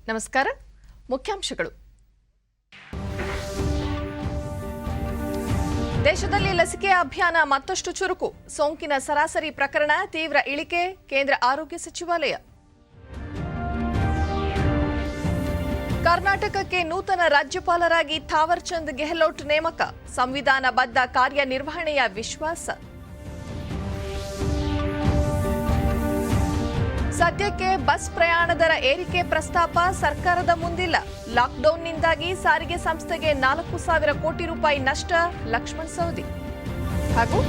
ನಮಸ್ಕಾರ. ಮುಖ್ಯಾಂಶಗಳು. ದೇಶದಲ್ಲಿ ಲಸಿಕೆ ಅಭಿಯಾನ ಮತ್ತಷ್ಟು ಚುರುಕು. ಸೋಂಕಿನ ಸರಾಸರಿ ಪ್ರಕರಣ ತೀವ್ರ ಇಳಿಕೆ. ಕೇಂದ್ರ ಆರೋಗ್ಯ ಸಚಿವಾಲಯ. ಕರ್ನಾಟಕಕ್ಕೆ ನೂತನ ರಾಜ್ಯಪಾಲರಾಗಿ ಥಾವರ್ ಚಂದ್ ಗೆಹ್ಲೋಟ್ ನೇಮಕ. ಸಂವಿಧಾನಬದ್ಧ ಕಾರ್ಯನಿರ್ವಹಣೆಯ ವಿಶ್ವಾಸ. ಸದ್ಯಕ್ಕೆ ಬಸ್ ಪ್ರಯಾಣ ದರ ಏರಿಕೆ ಪ್ರಸ್ತಾಪ ಸರ್ಕಾರದ ಮುಂದಿಲ್ಲ. ಲಾಕ್ಡೌನ್ನಿಂದಾಗಿ ಸಾರಿಗೆ ಸಂಸ್ಥೆಗೆ 4,000 ಕೋಟಿ ರೂಪಾಯಿ ನಷ್ಟ. ಲಕ್ಷ್ಮಣ್ ಸವದಿ. ಹಾಗೂ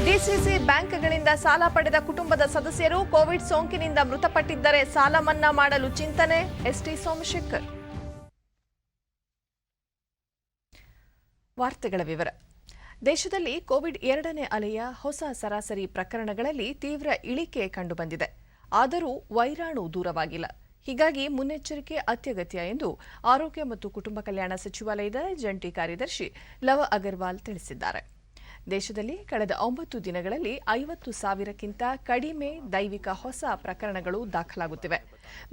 ಡಿಸಿಸಿ ಬ್ಯಾಂಕ್ಗಳಿಂದ ಸಾಲ ಪಡೆದ ಕುಟುಂಬದ ಸದಸ್ಯರು ಕೋವಿಡ್ ಸೋಂಕಿನಿಂದ ಮೃತಪಟ್ಟಿದ್ದರೆ ಸಾಲ ಮನ್ನಾ ಮಾಡಲು ಚಿಂತನೆ. ಎಸ್ಟಿ ಸೋಮಶೇಖರ್. ವಾರ್ತೆಗಳ ವಿವರ. ದೇಶದಲ್ಲಿ ಕೋವಿಡ್ 2ನೇ ಅಲೆಯ ಹೊಸ ಸರಾಸರಿ ಪ್ರಕರಣಗಳಲ್ಲಿ ತೀವ್ರ ಇಳಿಕೆ ಕಂಡುಬಂದಿದೆ. ಆದರೂ ವೈರಾಣು ದೂರವಾಗಿಲ್ಲ. ಹೀಗಾಗಿ ಮುನ್ನೆಚ್ಚರಿಕೆ ಅತ್ಯಗತ್ಯ ಎಂದು ಆರೋಗ್ಯ ಮತ್ತು ಕುಟುಂಬ ಕಲ್ಯಾಣ ಸಚಿವಾಲಯದ ಜಂಟಿ ಕಾರ್ಯದರ್ಶಿ ಲವ ಅಗರ್ವಾಲ್ ತಿಳಿಸಿದ್ದಾರೆ. ದೇಶದಲ್ಲಿ ಕಳೆದ 9 ದಿನಗಳಲ್ಲಿ 50,000ಕ್ಕಿಂತ ಕಡಿಮೆ ದೈವಿಕ ಹೊಸ ಪ್ರಕರಣಗಳು ದಾಖಲಾಗುತ್ತಿವೆ.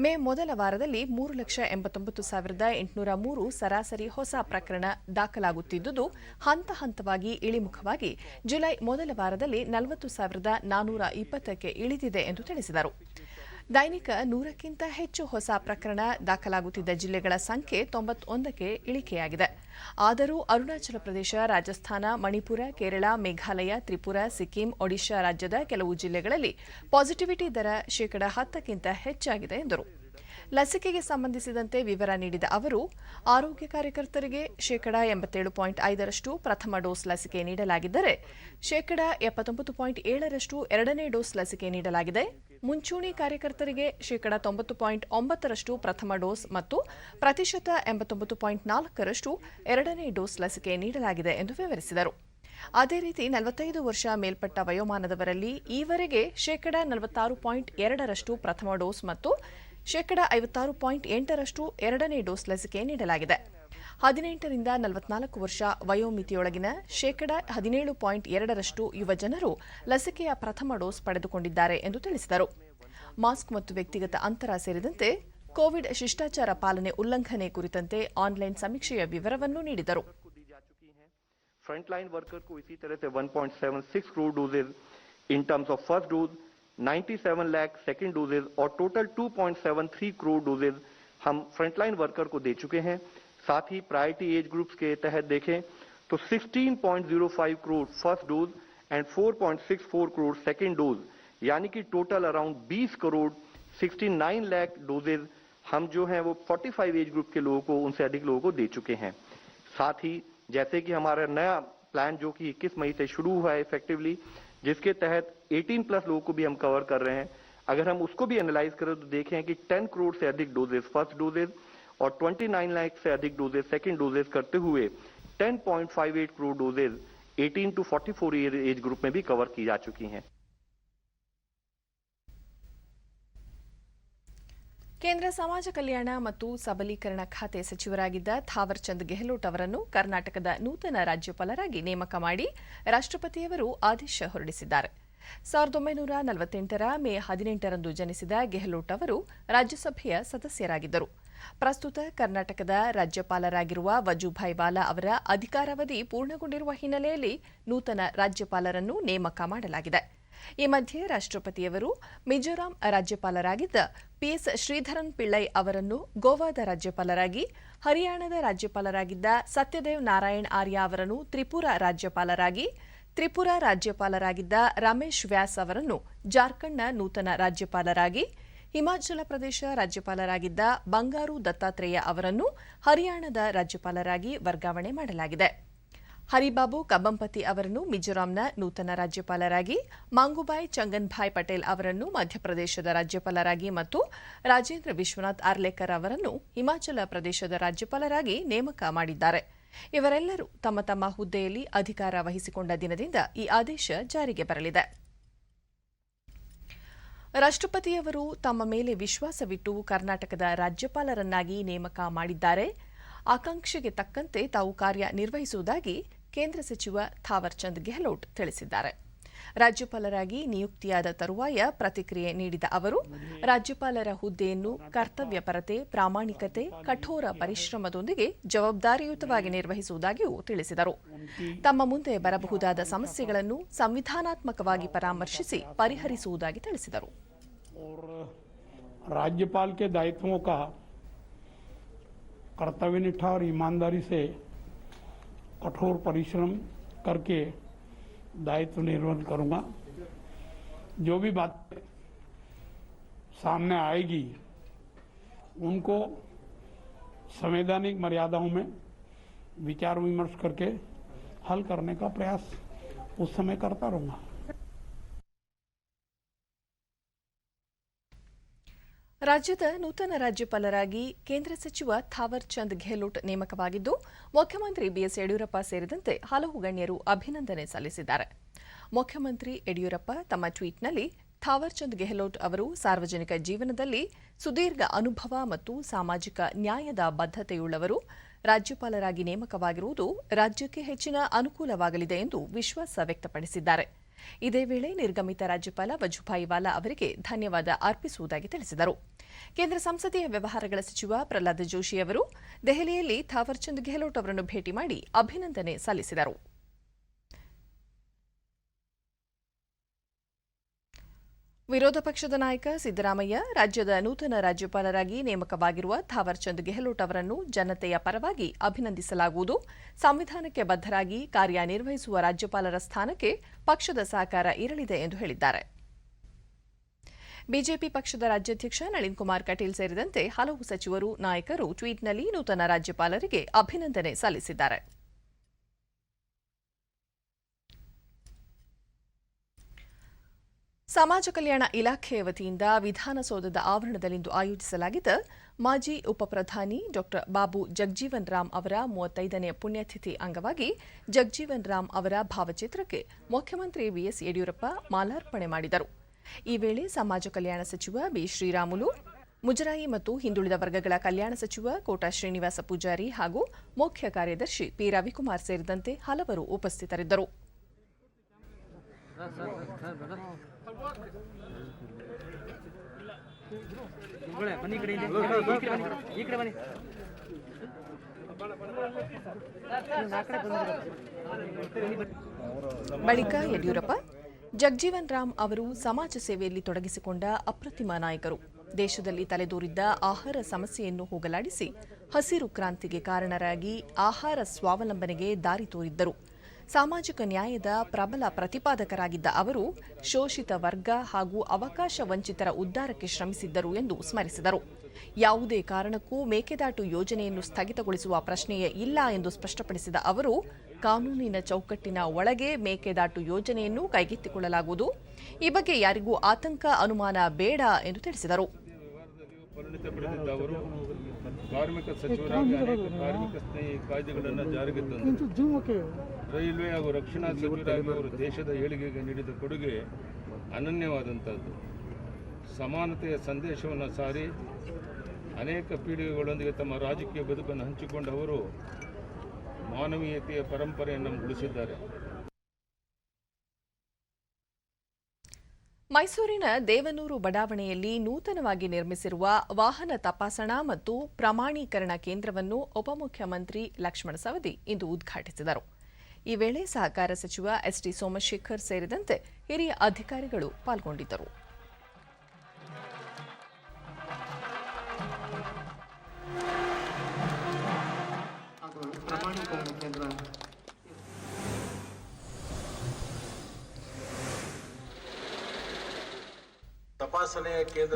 ಮೇ ಮೊದಲ ವಾರದಲ್ಲಿ 3,89,803 ಸರಾಸರಿ ಹೊಸ ಪ್ರಕರಣ ದಾಖಲಾಗುತ್ತಿದ್ದುದು ಹಂತ ಹಂತವಾಗಿ ಇಳಿಮುಖವಾಗಿ ಜುಲೈ ಮೊದಲ ವಾರದಲ್ಲಿ 40,420ಕ್ಕೆ ಇಳಿದಿದೆ ಎಂದು ತಿಳಿಸಿದರು. ದೈನಿಕ 100ಕ್ಕಿಂತ ಹೆಚ್ಚು ಹೊಸ ಪ್ರಕರಣ ದಾಖಲಾಗುತ್ತಿದ್ದ ಜಿಲ್ಲೆಗಳ ಸಂಖ್ಯೆ 91ಕ್ಕೆ ಇಳಿಕೆಯಾಗಿದೆ. ಆದರೂ ಅರುಣಾಚಲ ಪ್ರದೇಶ, ರಾಜಸ್ಥಾನ, ಮಣಿಪುರ, ಕೇರಳ, ಮೇಘಾಲಯ, ತ್ರಿಪುರಾ, ಸಿಕ್ಕಿಂ, ಒಡಿಶಾ ರಾಜ್ಯದ ಕೆಲವು ಜಿಲ್ಲೆಗಳಲ್ಲಿ ಪಾಸಿಟಿವಿಟಿ ದರ 10%ಕ್ಕಿಂತ ಹೆಚ್ಚಾಗಿದೆ ಎಂದರು. ಲಸಿಕೆಗೆ ಸಂಬಂಧಿಸಿದಂತೆ ವಿವರ ನೀಡಿದ ಅವರು, ಆರೋಗ್ಯ ಕಾರ್ಯಕರ್ತರಿಗೆ 87.5% ಪ್ರಥಮ ಡೋಸ್ ಲಸಿಕೆ ನೀಡಲಾಗಿದ್ದರೆ 79.7% ಎರಡನೇ ಡೋಸ್ ಲಸಿಕೆ ನೀಡಲಾಗಿದೆ. ಮುಂಚೂಣಿ ಕಾರ್ಯಕರ್ತರಿಗೆ 90.9% ಪ್ರಥಮ ಡೋಸ್ ಮತ್ತು ಪ್ರತಿಶತ 89.4% ಎರಡನೇ ಡೋಸ್ ಲಸಿಕೆ ನೀಡಲಾಗಿದೆ ಎಂದು ವಿವರಿಸಿದರು. ಅದೇ ರೀತಿ 45 ವರ್ಷ ಮೇಲ್ಪಟ್ಟ ವಯೋಮಾನದವರಲ್ಲಿ ಈವರೆಗೆ 46.2% ಪ್ರಥಮ ಡೋಸ್ ಮತ್ತು 56.8% ಎರಡನೇ ಡೋಸ್ ಲಸಿಕೆ ನೀಡಲಾಗಿದೆ. 18 ರಿಂದ 44 ವರ್ಷ ವಯೋಮಿತಿಯೊಳಗಿನ 17.2% ಯುವ ಜನರು ಲಸಿಕೆಯ ಪ್ರಥಮ ಡೋಸ್ ಪಡೆದುಕೊಂಡಿದ್ದಾರೆ ಎಂದು ತಿಳಿಸಿದರು. ಮಾಸ್ಕ್ ಮತ್ತು ವ್ಯಕ್ತಿಗತ ಅಂತರ ಸೇರಿದಂತೆ ಕೋವಿಡ್ ಶಿಷ್ಟಾಚಾರ ಪಾಲನೆ ಉಲ್ಲಂಘನೆ ಕುರಿತಂತೆ ಆನ್ಲೈನ್ ಸಮೀಕ್ಷೆಯ ವಿವರವನ್ನು ನೀಡಿದರು. फ्रंटलाइन वर्कर को इसी तरह से 1.76 crore doses in terms of first dose, 97 lakh second doses और टोटल 2.73 करोड़ डोजेज हम फ्रंटलाइन वर्कर को दे चुके हैं. साथ ही प्रायोरिटी एज ग्रुप्स के तहत देखें तो 16.05 crore first dose and 4.64 crore second dose, यानी कि total around 20 crore 69 lakh doses हम जो हैं वो 45 एज ग्रुप के लोगों को, उनसे अधिक लोगों को दे चुके हैं. साथ ही जैसे कि हमारा नया प्लान जो कि 21 मई से शुरू हुआ है इफेक्टिवली, जिसके तहत 18+ लोगों को भी हम कवर कर रहे हैं. अगर हम उसको भी एनालाइज करें तो देखें कि 10 करोड़ से अधिक डोजेज फर्स्ट डोजेज और 29 लाख से अधिक डोजेज सेकेंड डोजेज करते हुए 10.58 crore doses 18 to 44 age group में भी कवर की जा चुकी हैं. ಕೇಂದ್ರ ಸಮಾಜ ಕಲ್ಯಾಣ ಮತ್ತು ಸಬಲೀಕರಣ ಖಾತೆ ಸಚಿವರಾಗಿದ್ದ ಥಾವರ್ ಚಂದ್ ಗೆಹ್ಲೋಟ್ ಅವರನ್ನು ಕರ್ನಾಟಕದ ನೂತನ ರಾಜ್ಯಪಾಲರಾಗಿ ನೇಮಕ ಮಾಡಿ ರಾಷ್ಟ್ರಪತಿಯವರು ಆದೇಶ ಹೊರಡಿಸಿದ್ದಾರೆ. 1948ರ ಮೇ 18ರಂದು ಜನಿಸಿದ ಗೆಹ್ಲೋಟ್ ಅವರು ರಾಜ್ಯಸಭೆಯ ಸದಸ್ಯರಾಗಿದ್ದರು. ಪ್ರಸ್ತುತ ಕರ್ನಾಟಕದ ರಾಜ್ಯಪಾಲರಾಗಿರುವ ವಜುಭಾಯ್ ವಾಲಾ ಅವರ ಅಧಿಕಾರಾವಧಿ ಪೂರ್ಣಗೊಂಡಿರುವ ಹಿನ್ನೆಲೆಯಲ್ಲಿ ನೂತನ ರಾಜ್ಯಪಾಲರನ್ನು ನೇಮಕ ಮಾಡಲಾಗಿದೆ. ಈ ಮಧ್ಯೆ ರಾಷ್ಟ್ರಪತಿಯವರು ಮಿಜೋರಾಂ ರಾಜ್ಯಪಾಲರಾಗಿದ್ದ ಪಿಎಸ್ ಶ್ರೀಧರನ್ ಪಿಳ್ಳೈ ಅವರನ್ನು ಗೋವಾದ ರಾಜ್ಯಪಾಲರಾಗಿ, ಹರಿಯಾಣದ ರಾಜ್ಯಪಾಲರಾಗಿದ್ದ ಸತ್ಯದೇವ್ ನಾರಾಯಣ್ ಆರ್ಯ ಅವರನ್ನು ತ್ರಿಪುರಾ ರಾಜ್ಯಪಾಲರಾಗಿದ್ದ ರಮೇಶ್ ವ್ಯಾಸ್ ಅವರನ್ನು ಜಾರ್ಖಂಡ್ನ ನೂತನ ರಾಜ್ಯಪಾಲರಾಗಿ, ಹಿಮಾಚಲ ಪ್ರದೇಶ ರಾಜ್ಯಪಾಲರಾಗಿದ್ದ ಬಂಗಾರು ದತ್ತಾತ್ರೇಯ ಅವರನ್ನು ಹರಿಯಾಣದ ರಾಜ್ಯಪಾಲರಾಗಿ ವರ್ಗಾವಣೆ ಮಾಡಲಾಗಿದೆ. ಹರಿಬಾಬು ಕಬ್ಬಂಪತಿ ಅವರನ್ನು ಮಿಜೋರಾಂನ ನೂತನ ರಾಜ್ಯಪಾಲರಾಗಿ, ಮಾಂಗುಬಾಯ್ ಚಂಗನ್ಭಾಯ್ ಪಟೇಲ್ ಅವರನ್ನು ಮಧ್ಯಪ್ರದೇಶದ ರಾಜ್ಯಪಾಲರಾಗಿ ಮತ್ತು ರಾಜೇಂದ್ರ ವಿಶ್ವನಾಥ್ ಆರ್ಲೇಕರ್ ಅವರನ್ನು ಹಿಮಾಚಲ ಪ್ರದೇಶದ ರಾಜ್ಯಪಾಲರಾಗಿ ನೇಮಕ ಮಾಡಿದ್ದಾರೆ. ಇವರೆಲ್ಲರೂ ತಮ್ಮ ತಮ್ಮ ಹುದ್ದೆಯಲ್ಲಿ ಅಧಿಕಾರ ವಹಿಸಿಕೊಂಡ ದಿನದಿಂದ ಈ ಆದೇಶ ಜಾರಿಗೆ ಬರಲಿದೆ. ರಾಷ್ಟ್ರಪತಿಯವರು ತಮ್ಮ ಮೇಲೆ ವಿಶ್ವಾಸವಿಟ್ಟು ಕರ್ನಾಟಕದ ರಾಜ್ಯಪಾಲರನ್ನಾಗಿ ನೇಮಕ ಮಾಡಿದ್ದಾರೆ. ಆಕಾಂಕ್ಷೆಗೆ ತಕ್ಕಂತೆ ತಾವು ಕಾರ್ಯನಿರ್ವಹಿಸುವುದಾಗಿ ಕೇಂದ್ರ ಸಚಿವ ಥಾವರ್ ಚಂದ್ ಗೆಹ್ಲೋಟ್ ತಿಳಿಸಿದ್ದಾರೆ. ರಾಜ್ಯಪಾಲರಾಗಿ ನಿಯುಕ್ತಿಯಾದ ತರುವಾಯ ಪ್ರತಿಕ್ರಿಯೆ ನೀಡಿದ ಅವರು, ರಾಜ್ಯಪಾಲರ ಹುದ್ದೆಯನ್ನು ಕರ್ತವ್ಯಪರತೆ, ಪ್ರಾಮಾಣಿಕತೆ, ಕಠೋರ ಪರಿಶ್ರಮದೊಂದಿಗೆ ಜವಾಬ್ದಾರಿಯುತವಾಗಿ ನಿರ್ವಹಿಸುವುದಾಗಿಯೂ ತಿಳಿಸಿದರು. ತಮ್ಮ ಮುಂದೆ ಬರಬಹುದಾದ ಸಮಸ್ಯೆಗಳನ್ನು ಸಂವಿಧಾನಾತ್ಮಕವಾಗಿ ಪರಾಮರ್ಶಿಸಿ ಪರಿಹರಿಸುವುದಾಗಿ ತಿಳಿಸಿದರು. राज्यपाल के दायित्वों का कर्तव्यनिष्ठा और ईमानदारी से कठोर परिश्रम करके दायित्व निर्वहन करूंगा। जो भी बात सामने आएगी उनको संवैधानिक मर्यादाओं में विचार विमर्श करके हल करने का प्रयास उस समय करता रहूंगा। ರಾಜ್ಯದ ನೂತನ ರಾಜ್ಯಪಾಲರಾಗಿ ಕೇಂದ್ರ ಸಚಿವ ಥಾವರ್ ಚಂದ್ ಗೆಹ್ಲೋಟ್ ನೇಮಕವಾಗಿದ್ದು, ಮುಖ್ಯಮಂತ್ರಿ ಬಿಎಸ್ ಯಡಿಯೂರಪ್ಪ ಸೇರಿದಂತೆ ಹಲವು ಗಣ್ಯರು ಅಭಿನಂದನೆ ಸಲ್ಲಿಸಿದ್ದಾರೆ. ಮುಖ್ಯಮಂತ್ರಿ ಯಡಿಯೂರಪ್ಪ ತಮ್ಮ ಟ್ವೀಟ್ನಲ್ಲಿ ಥಾವರ್ ಚಂದ್ ಗೆಹ್ಲೋಟ್ ಅವರು ಸಾರ್ವಜನಿಕ ಜೀವನದಲ್ಲಿ ಸುದೀರ್ಘ ಅನುಭವ ಮತ್ತು ಸಾಮಾಜಿಕ ನ್ಯಾಯದ ಬದ್ಧತೆಯುಳ್ಳವರು. ರಾಜ್ಯಪಾಲರಾಗಿ ನೇಮಕವಾಗಿರುವುದು ರಾಜ್ಯಕ್ಕೆ ಹೆಚ್ಚಿನ ಅನುಕೂಲವಾಗಲಿದೆ ಎಂದು ವಿಶ್ವಾಸ ವ್ಯಕ್ತಪಡಿಸಿದ್ದಾರೆ. ಇದೇ ವೇಳೆ ನಿರ್ಗಮಿತ ರಾಜ್ಯಪಾಲ ವಜುಭಾಯಿ ವಾಲಾ ಅವರಿಗೆ ಧನ್ಯವಾದ ಅರ್ಪಿಸುವುದಾಗಿ ತಿಳಿಸಿದರು. ಕೇಂದ್ರ ಸಂಸದೀಯ ವ್ಯವಹಾರಗಳ ಸಚಿವ ಪ್ರಹ್ಲಾದ್ ಜೋಶಿ ಅವರು ದೆಹಲಿಯಲ್ಲಿ ಥಾವರ್ ಚಂದ್ ಗೆಹ್ಲೋಟ್ ಅವರನ್ನು ಭೇಟಿ ಮಾಡಿ ಅಭಿನಂದನೆ ಸಲ್ಲಿಸಿದರು. ವಿರೋಧ ಪಕ್ಷದ ನಾಯಕ ಸಿದ್ದರಾಮಯ್ಯ ರಾಜ್ಯದ ನೂತನ ರಾಜ್ಯಪಾಲರಾಗಿ ನೇಮಕವಾಗಿರುವ ಥಾವರ್ ಚಂದ್ ಗೆಹ್ಲೋಟ್ ಅವರನ್ನು ಜನತೆಯ ಪರವಾಗಿ ಅಭಿನಂದಿಸಲಾಗುವುದು. ಸಂವಿಧಾನಕ್ಕೆ ಬದ್ಧರಾಗಿ ಕಾರ್ಯನಿರ್ವಹಿಸುವ ರಾಜ್ಯಪಾಲರ ಸ್ಥಾನಕ್ಕೆ ಪಕ್ಷದ ಸಹಕಾರ ಇರಲಿದೆ ಎಂದು ಹೇಳಿದ್ದಾರೆ. ಬಿಜೆಪಿ ಪಕ್ಷದ ರಾಜ್ಯಾಧ್ಯಕ್ಷ ನಳಿನ್ ಕುಮಾರ್ ಕಟೀಲ್ ಸೇರಿದಂತೆ ಹಲವು ಸಚಿವರು, ನಾಯಕರು ಟ್ವೀಟ್ನಲ್ಲಿ ನೂತನ ರಾಜ್ಯಪಾಲರಿಗೆ ಅಭಿನಂದನೆ ಸಲ್ಲಿಸಿದ್ದಾರೆ. ಸಮಾಜ ಕಲ್ಯಾಣ ಇಲಾಖೆಯ ವತಿಯಿಂದ ವಿಧಾನಸೌಧದ ಆವರಣದಲ್ಲಿಂದು ಆಯೋಜಿಸಲಾಗಿದ್ದ ಮಾಜಿ ಉಪಪ್ರಧಾನಿ ಡಾ ಬಾಬು ಜಗಜೀವನ್ ರಾಮ್ ಅವರ 35ನೇ ಪುಣ್ಯತಿಥಿ ಅಂಗವಾಗಿ ಜಗಜೀವನ್ ರಾಮ್ ಅವರ ಭಾವಚಿತ್ರಕ್ಕೆ ಮುಖ್ಯಮಂತ್ರಿ ಬಿಎಸ್ ಯಡಿಯೂರಪ್ಪ ಮಾಲಾರ್ಪಣೆ ಮಾಡಿದರು. ಈ ವೇಳೆ ಸಮಾಜ ಕಲ್ಯಾಣ ಸಚಿವ ಬಿ ಶ್ರೀರಾಮುಲು, ಮುಜರಾಯಿ ಮತ್ತು ಹಿಂದುಳಿದ ವರ್ಗಗಳ ಕಲ್ಯಾಣ ಸಚಿವ ಕೋಟಾ ಶ್ರೀನಿವಾಸ ಪೂಜಾರಿ ಹಾಗೂ ಮುಖ್ಯ ಕಾರ್ಯದರ್ಶಿ ಪಿ ರವಿಕುಮಾರ್ ಸೇರಿದಂತೆ ಹಲವರು ಉಪಸ್ಥಿತರಿದ್ದರು. ಬಳಿಕ ಯಡಿಯೂರಪ್ಪ, ಜಗಜೀವನ್ ರಾಮ್ ಅವರು ಸಮಾಜ ಸೇವೆಯಲ್ಲಿ ತೊಡಗಿಸಿಕೊಂಡ ಅಪ್ರತಿಮ ನಾಯಕರು. ದೇಶದಲ್ಲಿ ತಲೆದೋರಿದ್ದ ಆಹಾರ ಸಮಸ್ಯೆಯನ್ನು ಹೋಗಲಾಡಿಸಿ ಹಸಿರು ಕ್ರಾಂತಿಗೆ ಕಾರಣರಾಗಿ ಆಹಾರ ಸ್ವಾವಲಂಬನೆಗೆ ದಾರಿ ತೋರಿದ್ದರು. ಸಾಮಾಜಿಕ ನ್ಯಾಯದ ಪ್ರಬಲ ಪ್ರತಿಪಾದಕರಾಗಿದ್ದ ಅವರು ಶೋಷಿತ ವರ್ಗ ಹಾಗೂ ಅವಕಾಶ ವಂಚಿತರ ಉದ್ಧಾರಕ್ಕೆ ಶ್ರಮಿಸಿದ್ದರು ಎಂದು ಸ್ಮರಿಸಿದರು. ಯಾವುದೇ ಕಾರಣಕ್ಕೂ ಮೇಕೆದಾಟು ಯೋಜನೆಯನ್ನು ಸ್ಥಗಿತಗೊಳಿಸುವ ಪ್ರಶ್ನೆಯೇ ಇಲ್ಲ ಎಂದು ಸ್ಪಷ್ಟಪಡಿಸಿದ ಅವರು, ಕಾನೂನಿನ ಚೌಕಟ್ಟಿನ ಒಳಗೆ ಮೇಕೆದಾಟು ಯೋಜನೆಯನ್ನು ಕೈಗೆತ್ತಿಕೊಳ್ಳಲಾಗುವುದು. ಈ ಬಗ್ಗೆ ಯಾರಿಗೂ ಆತಂಕ, ಅನುಮಾನ ಬೇಡ ಎಂದು ತಿಳಿಸಿದರು. ಕಾರ್ಮಿಕ ಸಚಿವರಾಗಿ ಅನೇಕ ಕಾರ್ಮಿಕ ಸ್ನೇಹಿ ಕಾಯ್ದೆಗಳನ್ನು ಜಾರಿಗೆ ತಂದರು. ರೈಲ್ವೆ ಹಾಗೂ ರಕ್ಷಣಾ ಸಚಿವರಾಗಿ ಅವರು ದೇಶದ ಏಳಿಗೆಗೆ ನೀಡಿದ ಕೊಡುಗೆ ಅನನ್ಯವಾದಂಥದ್ದು. ಸಮಾನತೆಯ ಸಂದೇಶವನ್ನು ಸಾರಿ ಅನೇಕ ಪೀಳಿಗೆಗಳೊಂದಿಗೆ ತಮ್ಮ ರಾಜಕೀಯ ಬದುಕನ್ನು ಹಂಚಿಕೊಂಡ ಅವರು ಮಾನವೀಯತೆಯ ಪರಂಪರೆಯನ್ನು ಉಳಿಸಿದ್ದಾರೆ. ಮೈಸೂರಿನ ದೇವನೂರು ಬಡಾವಣೆಯಲ್ಲಿ ನೂತನವಾಗಿ ನಿರ್ಮಿಸಿರುವ ವಾಹನ ತಪಾಸಣಾ ಮತ್ತು ಪ್ರಮಾಣೀಕರಣ ಕೇಂದ್ರವನ್ನು ಉಪಮುಖ್ಯಮಂತ್ರಿ ಲಕ್ಷ್ಮಣ ಸವದಿ ಇಂದು ಉದ್ಘಾಟಿಸಿದರು. ಈ ವೇಳೆ ಸಹಕಾರ ಸಚಿವ ಎಸ್ಟಿ ಸೋಮಶೇಖರ್ ಸೇರಿದಂತೆ ಹಿರಿಯ ಅಧಿಕಾರಿಗಳು ಪಾಲ್ಗೊಂಡಿದ್ದರು.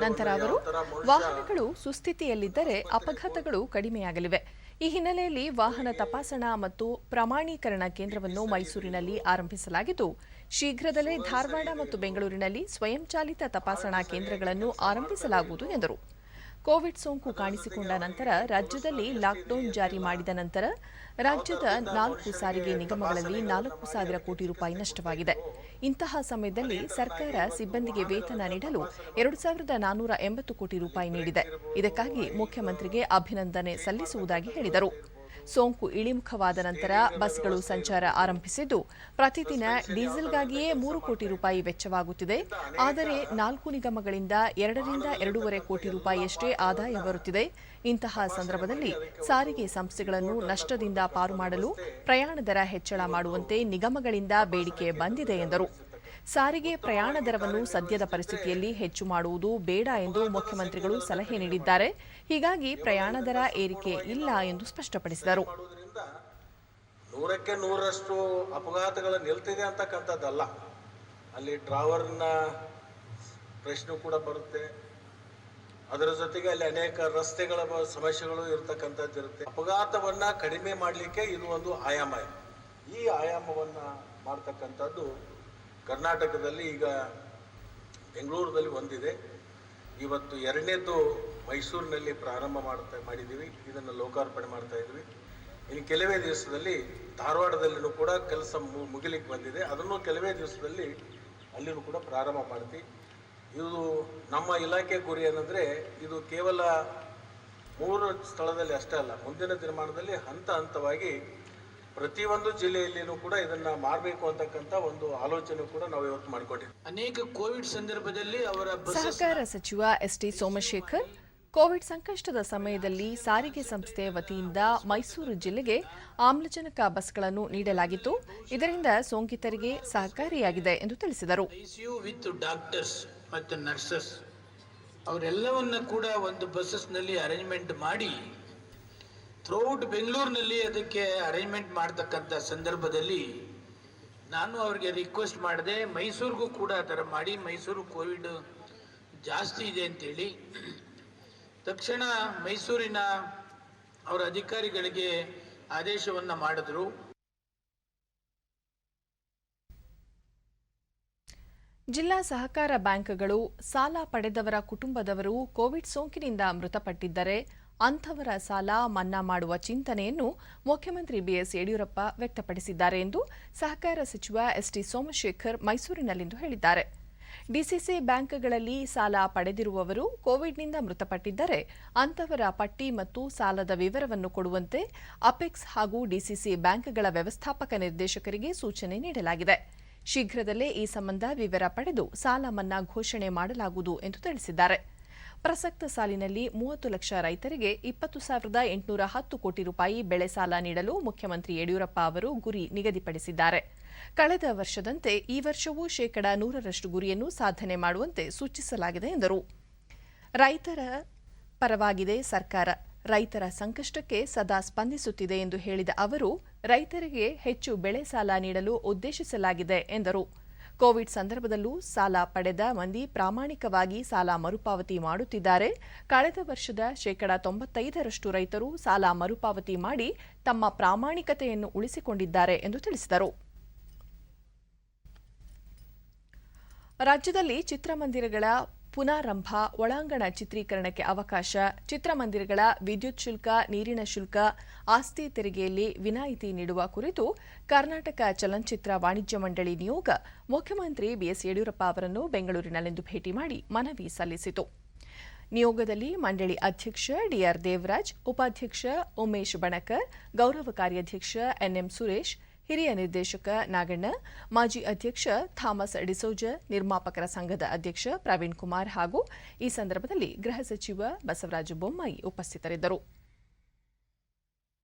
ನಂತರ ಅವರು ವಾಹನಗಳು ಸುಸ್ಥಿತಿಯಲ್ಲಿದ್ದರೆ ಅಪಘಾತಗಳು ಕಡಿಮೆಯಾಗಲಿವೆ. ಈ ಹಿನ್ನೆಲೆಯಲ್ಲಿ ವಾಹನ ತಪಾಸಣಾ ಮತ್ತು ಪ್ರಮಾಣೀಕರಣ ಕೇಂದ್ರವನ್ನು ಮೈಸೂರಿನಲ್ಲಿ ಆರಂಭಿಸಲಾಗಿದ್ದು, ಶೀಘ್ರದಲ್ಲೇ ಧಾರವಾಡ ಮತ್ತು ಬೆಂಗಳೂರಿನಲ್ಲಿ ಸ್ವಯಂಚಾಲಿತ ತಪಾಸಣಾ ಕೇಂದ್ರಗಳನ್ನು ಆರಂಭಿಸಲಾಗುವುದು ಎಂದರು. ಕೋವಿಡ್ ಸೋಂಕು ಕಾಣಿಸಿಕೊಂಡ ನಂತರ ರಾಜ್ಯದಲ್ಲಿ ಲಾಕ್ಡೌನ್ ಜಾರಿ ಮಾಡಿದ ನಂತರ ರಾಜ್ಯದ 4 ಸಾರಿಗೆ ನಿಗಮಗಳಲ್ಲಿ 4,000 ಕೋಟಿ ರೂಪಾಯಿ ನಷ್ಟವಾಗಿದೆ. ಇಂತಹ ಸಮಯದಲ್ಲಿ ಸರ್ಕಾರ ಸಿಬ್ಬಂದಿಗೆ ವೇತನ ನೀಡಲು 2,480 ಕೋಟಿ ರೂಪಾಯಿ ನೀಡಿದೆ. ಇದಕ್ಕಾಗಿ ಮುಖ್ಯಮಂತ್ರಿಗೆ ಅಭಿನಂದನೆ ಸಲ್ಲಿಸುವುದಾಗಿ ಹೇಳಿದರು. ಸೋಂಕು ಇಳಿಮುಖವಾದ ನಂತರ ಬಸ್ಗಳು ಸಂಚಾರ ಆರಂಭಿಸಿದ್ದು ಪ್ರತಿದಿನ ಡೀಸೆಲ್ಗಾಗಿಯೇ 3 ಕೋಟಿ ರೂಪಾಯಿ ವೆಚ್ಚವಾಗುತ್ತಿದೆ. ಆದರೆ 4 ನಿಗಮಗಳಿಂದ 2 ರಿಂದ 2.5 ಕೋಟಿ ರೂಪಾಯಿಯಷ್ಟೇ ಆದಾಯ ಬರುತ್ತಿದೆ. ಇಂತಹ ಸಂದರ್ಭದಲ್ಲಿ ಸಾರಿಗೆ ಸಂಸ್ಥೆಗಳನ್ನು ನಷ್ಟದಿಂದ ಪಾರು ಮಾಡಲು ಪ್ರಯಾಣ ದರ ಹೆಚ್ಚಳ ಮಾಡುವಂತೆ ನಿಗಮಗಳಿಂದ ಬೇಡಿಕೆ ಬಂದಿದೆ ಎಂದರು. ಸಾರಿಗೆ ಪ್ರಯಾಣ ದರವನ್ನು ಸದ್ಯದ ಪರಿಸ್ಥಿತಿಯಲ್ಲಿ ಹೆಚ್ಚು ಮಾಡುವುದು ಬೇಡ ಎಂದು ಮುಖ್ಯಮಂತ್ರಿಗಳು ಸಲಹೆ ನೀಡಿದ್ದಾರೆ. ಹೀಗಾಗಿ ಪ್ರಯಾಣ ದರ ಏರಿಕೆ ಇಲ್ಲ ಎಂದು ಸ್ಪಷ್ಟಪಡಿಸಿದರು. 100ಕ್ಕೆ 100ರಷ್ಟು ಅಪಘಾತಗಳು ನಿಲ್ತಿದೆ ಅಂತಕ್ಕಂಥದ್ದಲ್ಲ. ಅಲ್ಲಿ ಡ್ರೈವರ್ನ ಪ್ರಶ್ನೆ ಕೂಡ ಬರುತ್ತೆ. ಅದರ ಜೊತೆಗೆ ಅಲ್ಲಿ ಅನೇಕ ರಸ್ತೆಗಳ ಸಮಸ್ಯೆಗಳು ಇರತಕ್ಕಂಥದ್ದು ಇರುತ್ತೆ. ಅಪಘಾತವನ್ನ ಕಡಿಮೆ ಮಾಡಲಿಕ್ಕೆ ಇದು ಒಂದು ಆಯಾಮ. ಈ ಆಯಾಮವನ್ನ ಮಾಡ್ತಕ್ಕಂಥದ್ದು ಕರ್ನಾಟಕದಲ್ಲಿ ಈಗ ಬೆಂಗಳೂರಲ್ಲಿ ಒಂದಿದೆ. ಇವತ್ತು ಎರಡನೇದು ಮೈಸೂರಿನಲ್ಲಿ ಪ್ರಾರಂಭ ಮಾಡಿದ್ದೀವಿ. ಇದನ್ನು ಲೋಕಾರ್ಪಣೆ ಮಾಡ್ತಾ ಇದ್ವಿ. ಇನ್ನು ಕೆಲವೇ ದಿವಸದಲ್ಲಿ ಧಾರವಾಡದಲ್ಲಿನೂ ಕೂಡ ಕೆಲಸ ಮುಗಿಲಿಕ್ಕೆ ಬಂದಿದೆ. ಅದನ್ನು ಕೆಲವೇ ದಿವಸದಲ್ಲಿ ಅಲ್ಲಿನೂ ಕೂಡ ಪ್ರಾರಂಭ ಮಾಡ್ತೀವಿ. ಇದು ನಮ್ಮ ಇಲಾಖೆ ಗುರಿ ಏನಂದರೆ ಇದು ಕೇವಲ 3 ಸ್ಥಳದಲ್ಲಿ ಅಷ್ಟೇ ಅಲ್ಲ, ಮುಂದಿನ ದಿನಮಾನದಲ್ಲಿ ಹಂತ ಹಂತವಾಗಿ ಪ್ರತಿಯೊಂದು ಜಿಲ್ಲೆಯಲ್ಲಿನೂ ಕೂಡ ಇದನ್ನ ಮಾಡಬೇಕು ಅಂತಕ್ಕಂಥ ಒಂದು ಆಲೋಚನೆ ಕೂಡ ನಾವು ಇವತ್ತು ಮಾಡಿಕೊಂಡಿದ್ದೀವಿ. ಅನೇಕ ಕೋವಿಡ್ ಸಂದರ್ಭದಲ್ಲಿ ಅವರ ಸಹಕಾರ ಸಚಿವ ಎಸ್ಟಿ ಸೋಮಶೇಖರ್ ಕೋವಿಡ್ ಸಂಕಷ್ಟದ ಸಮಯದಲ್ಲಿ ಸಾರಿಗೆ ಸಂಸ್ಥೆ ವತಿಯಿಂದ ಮೈಸೂರು ಜಿಲ್ಲೆಗೆ ಆಮ್ಲಜನಕ ಬಸ್ಗಳನ್ನು ನೀಡಲಾಗಿತ್ತು. ಇದರಿಂದ ಸೋಂಕಿತರಿಗೆ ಸಹಕಾರಿಯಾಗಿದೆ ಎಂದು ತಿಳಿಸಿದರು. ಐಸಿಯು ವಿತ್ ಡಾಕ್ಟರ್ಸ್ ಮತ್ತು ನರ್ಸಸ್ ಅವರೆಲ್ಲವನ್ನ ಕೂಡ ಒಂದು ಬಸ್ಸಸ್ನಲ್ಲಿ ಅರೇಂಜ್ಮೆಂಟ್ ಮಾಡಿ ಥ್ರೂಔಟ್ ಬೆಂಗಳೂರಿನಲ್ಲಿ ಅದಕ್ಕೆ ಅರೇಂಜ್ಮೆಂಟ್ ಮಾಡ್ತಕ್ಕಂಥ ಸಂದರ್ಭದಲ್ಲಿ ನಾನು ಅವರಿಗೆ ರಿಕ್ವೆಸ್ಟ್ ಮಾಡಿದೆ, ಮೈಸೂರಿಗೂ ಕೂಡ ಆ ಥರ ಮಾಡಿ, ಮೈಸೂರು ಕೋವಿಡ್ ಜಾಸ್ತಿ ಇದೆ ಅಂತೇಳಿ. ತಕ್ಷಣ ಮೈಸೂರಿನ ಅವರ ಅಧಿಕಾರಿಗಳಿಗೆ ಆದೇಶವನ್ನು ಮಾಡಿದ್ರು. ಜಿಲ್ಲಾ ಸಹಕಾರ ಬ್ಯಾಂಕ್ಗಳು ಸಾಲ ಪಡೆದವರ ಕುಟುಂಬದವರು ಕೋವಿಡ್ ಸೋಂಕಿನಿಂದ ಮೃತಪಟ್ಟಿದ್ದರೆ ಅಂಥವರ ಸಾಲ ಮನ್ನಾ ಮಾಡುವ ಚಿಂತನೆಯನ್ನು ಮುಖ್ಯಮಂತ್ರಿ ಬಿಎಸ್ ಯಡಿಯೂರಪ್ಪ ವ್ಯಕ್ತಪಡಿಸಿದ್ದಾರೆ ಎಂದು ಸಹಕಾರ ಸಚಿವ ಎಸ್ಟಿ ಸೋಮಶೇಖರ್ ಮೈಸೂರಿನಲ್ಲಿಂದು ಹೇಳಿದ್ದಾರೆ. ಡಿಸಿಸಿ ಬ್ಯಾಂಕ್ಗಳಲ್ಲಿ ಸಾಲ ಪಡೆದಿರುವವರು ಕೋವಿಡ್ನಿಂದ ಮೃತಪಟ್ಟಿದ್ದರೆ ಅಂಥವರ ಪಟ್ಟಿ ಮತ್ತು ಸಾಲದ ವಿವರವನ್ನು ಕೊಡುವಂತೆ ಅಪೆಕ್ಸ್ ಹಾಗೂ ಡಿಸಿಸಿ ಬ್ಯಾಂಕ್ಗಳ ವ್ಯವಸ್ಥಾಪಕ ನಿರ್ದೇಶಕರಿಗೆ ಸೂಚನೆ ನೀಡಲಾಗಿದೆ. ಶೀಘ್ರದಲ್ಲೇ ಈ ಸಂಬಂಧ ವಿವರ ಪಡೆದು ಸಾಲ ಮನ್ನಾ ಘೋಷಣೆ ಮಾಡಲಾಗುವುದು ಎಂದು ತಿಳಿಸಿದ್ದಾರೆ. ಪ್ರಸಕ್ತ ಸಾಲಿನಲ್ಲಿ 30 ಲಕ್ಷ ರೈತರಿಗೆ 20,810 ಕೋಟಿ ರೂಪಾಯಿ ಬೆಳೆ ಸಾಲ ನೀಡಲು ಮುಖ್ಯಮಂತ್ರಿ ಯಡಿಯೂರಪ್ಪ ಅವರು ಗುರಿ ನಿಗದಿಪಡಿಸಿದ್ದಾರೆ. ಕಳೆದ ವರ್ಷದಂತೆ ಈ ವರ್ಷವೂ 100% ಗುರಿಯನ್ನು ಸಾಧನೆ ಮಾಡುವಂತೆ ಸೂಚಿಸಲಾಗಿದೆ ಎಂದರು. ರೈತರ ಪರವಾಗಿದೆ ಸರ್ಕಾರ, ರೈತರ ಸಂಕಷ್ಟಕ್ಕೆ ಸದಾ ಸ್ಪಂದಿಸುತ್ತಿದೆ ಎಂದು ಹೇಳಿದ ಅವರು ರೈತರಿಗೆ ಹೆಚ್ಚು ಬೆಳೆ ಸಾಲ ನೀಡಲು ಉದ್ದೇಶಿಸಲಾಗಿದೆ ಎಂದರು. ಕೋವಿಡ್ ಸಂದರ್ಭದಲ್ಲೂ ಸಾಲ ಪಡೆದ ಮಂದಿ ಪ್ರಾಮಾಣಿಕವಾಗಿ ಸಾಲ ಮರುಪಾವತಿ ಮಾಡುತ್ತಿದ್ದಾರೆ. ಕಳೆದ ವರ್ಷದ 95% ರೈತರು ಸಾಲ ಮರುಪಾವತಿ ಮಾಡಿ ತಮ್ಮ ಪ್ರಾಮಾಣಿಕತೆಯನ್ನು ಉಳಿಸಿಕೊಂಡಿದ್ದಾರೆ ಎಂದು ತಿಳಿಸಿದರು. ರಾಜ್ಯದಲ್ಲಿ ಚಿತ್ರಮಂದಿರಗಳ ಪುನಾರಂಭ, ಒಳಾಂಗಣ ಚಿತ್ರೀಕರಣಕ್ಕೆ ಅವಕಾಶ, ಚಿತ್ರಮಂದಿರಗಳ ವಿದ್ಯುತ್ ಶುಲ್ಕ, ನೀರಿನ ಶುಲ್ಕ, ಆಸ್ತಿ ತೆರಿಗೆಯಲ್ಲಿ ವಿನಾಯಿತಿ ನೀಡುವ ಕುರಿತು ಕರ್ನಾಟಕ ಚಲನಚಿತ್ರ ವಾಣಿಜ್ಯ ಮಂಡಳಿ ನಿಯೋಗ ಮುಖ್ಯಮಂತ್ರಿ ಬಿಎಸ್ ಯಡಿಯೂರಪ್ಪ ಅವರನ್ನು ಬೆಂಗಳೂರಿನಲ್ಲಿಂದು ಭೇಟಿ ಮಾಡಿ ಮನವಿ ಸಲ್ಲಿಸಿತು. ನಿಯೋಗದಲ್ಲಿ ಮಂಡಳಿ ಅಧ್ಯಕ್ಷ ಡಿಆರ್ ದೇವರಾಜ್, ಉಪಾಧ್ಯಕ್ಷ ಉಮೇಶ್ ಬಣಕರ್, ಗೌರವ ಕಾರ್ಯಾಧ್ಯಕ್ಷ ಎನ್ಎಂ ಸುರೇಶ್, ಹಿರಿಯ ನಿರ್ದೇಶಕ ನಾಗಣ್ಣ, ಮಾಜಿ ಅಧ್ಯಕ್ಷ ಥಾಮಸ್ ಡಿಸೋಜ, ನಿರ್ಮಾಪಕರ ಸಂಘದ ಅಧ್ಯಕ್ಷ ಪ್ರವೀಣ್ ಕುಮಾರ್ ಹಾಗೂ ಈ ಸಂದರ್ಭದಲ್ಲಿ ಗೃಹ ಸಚಿವ ಬಸವರಾಜ ಬೊಮ್ಮಾಯಿ ಉಪಸ್ಥಿತರಿದ್ದರು.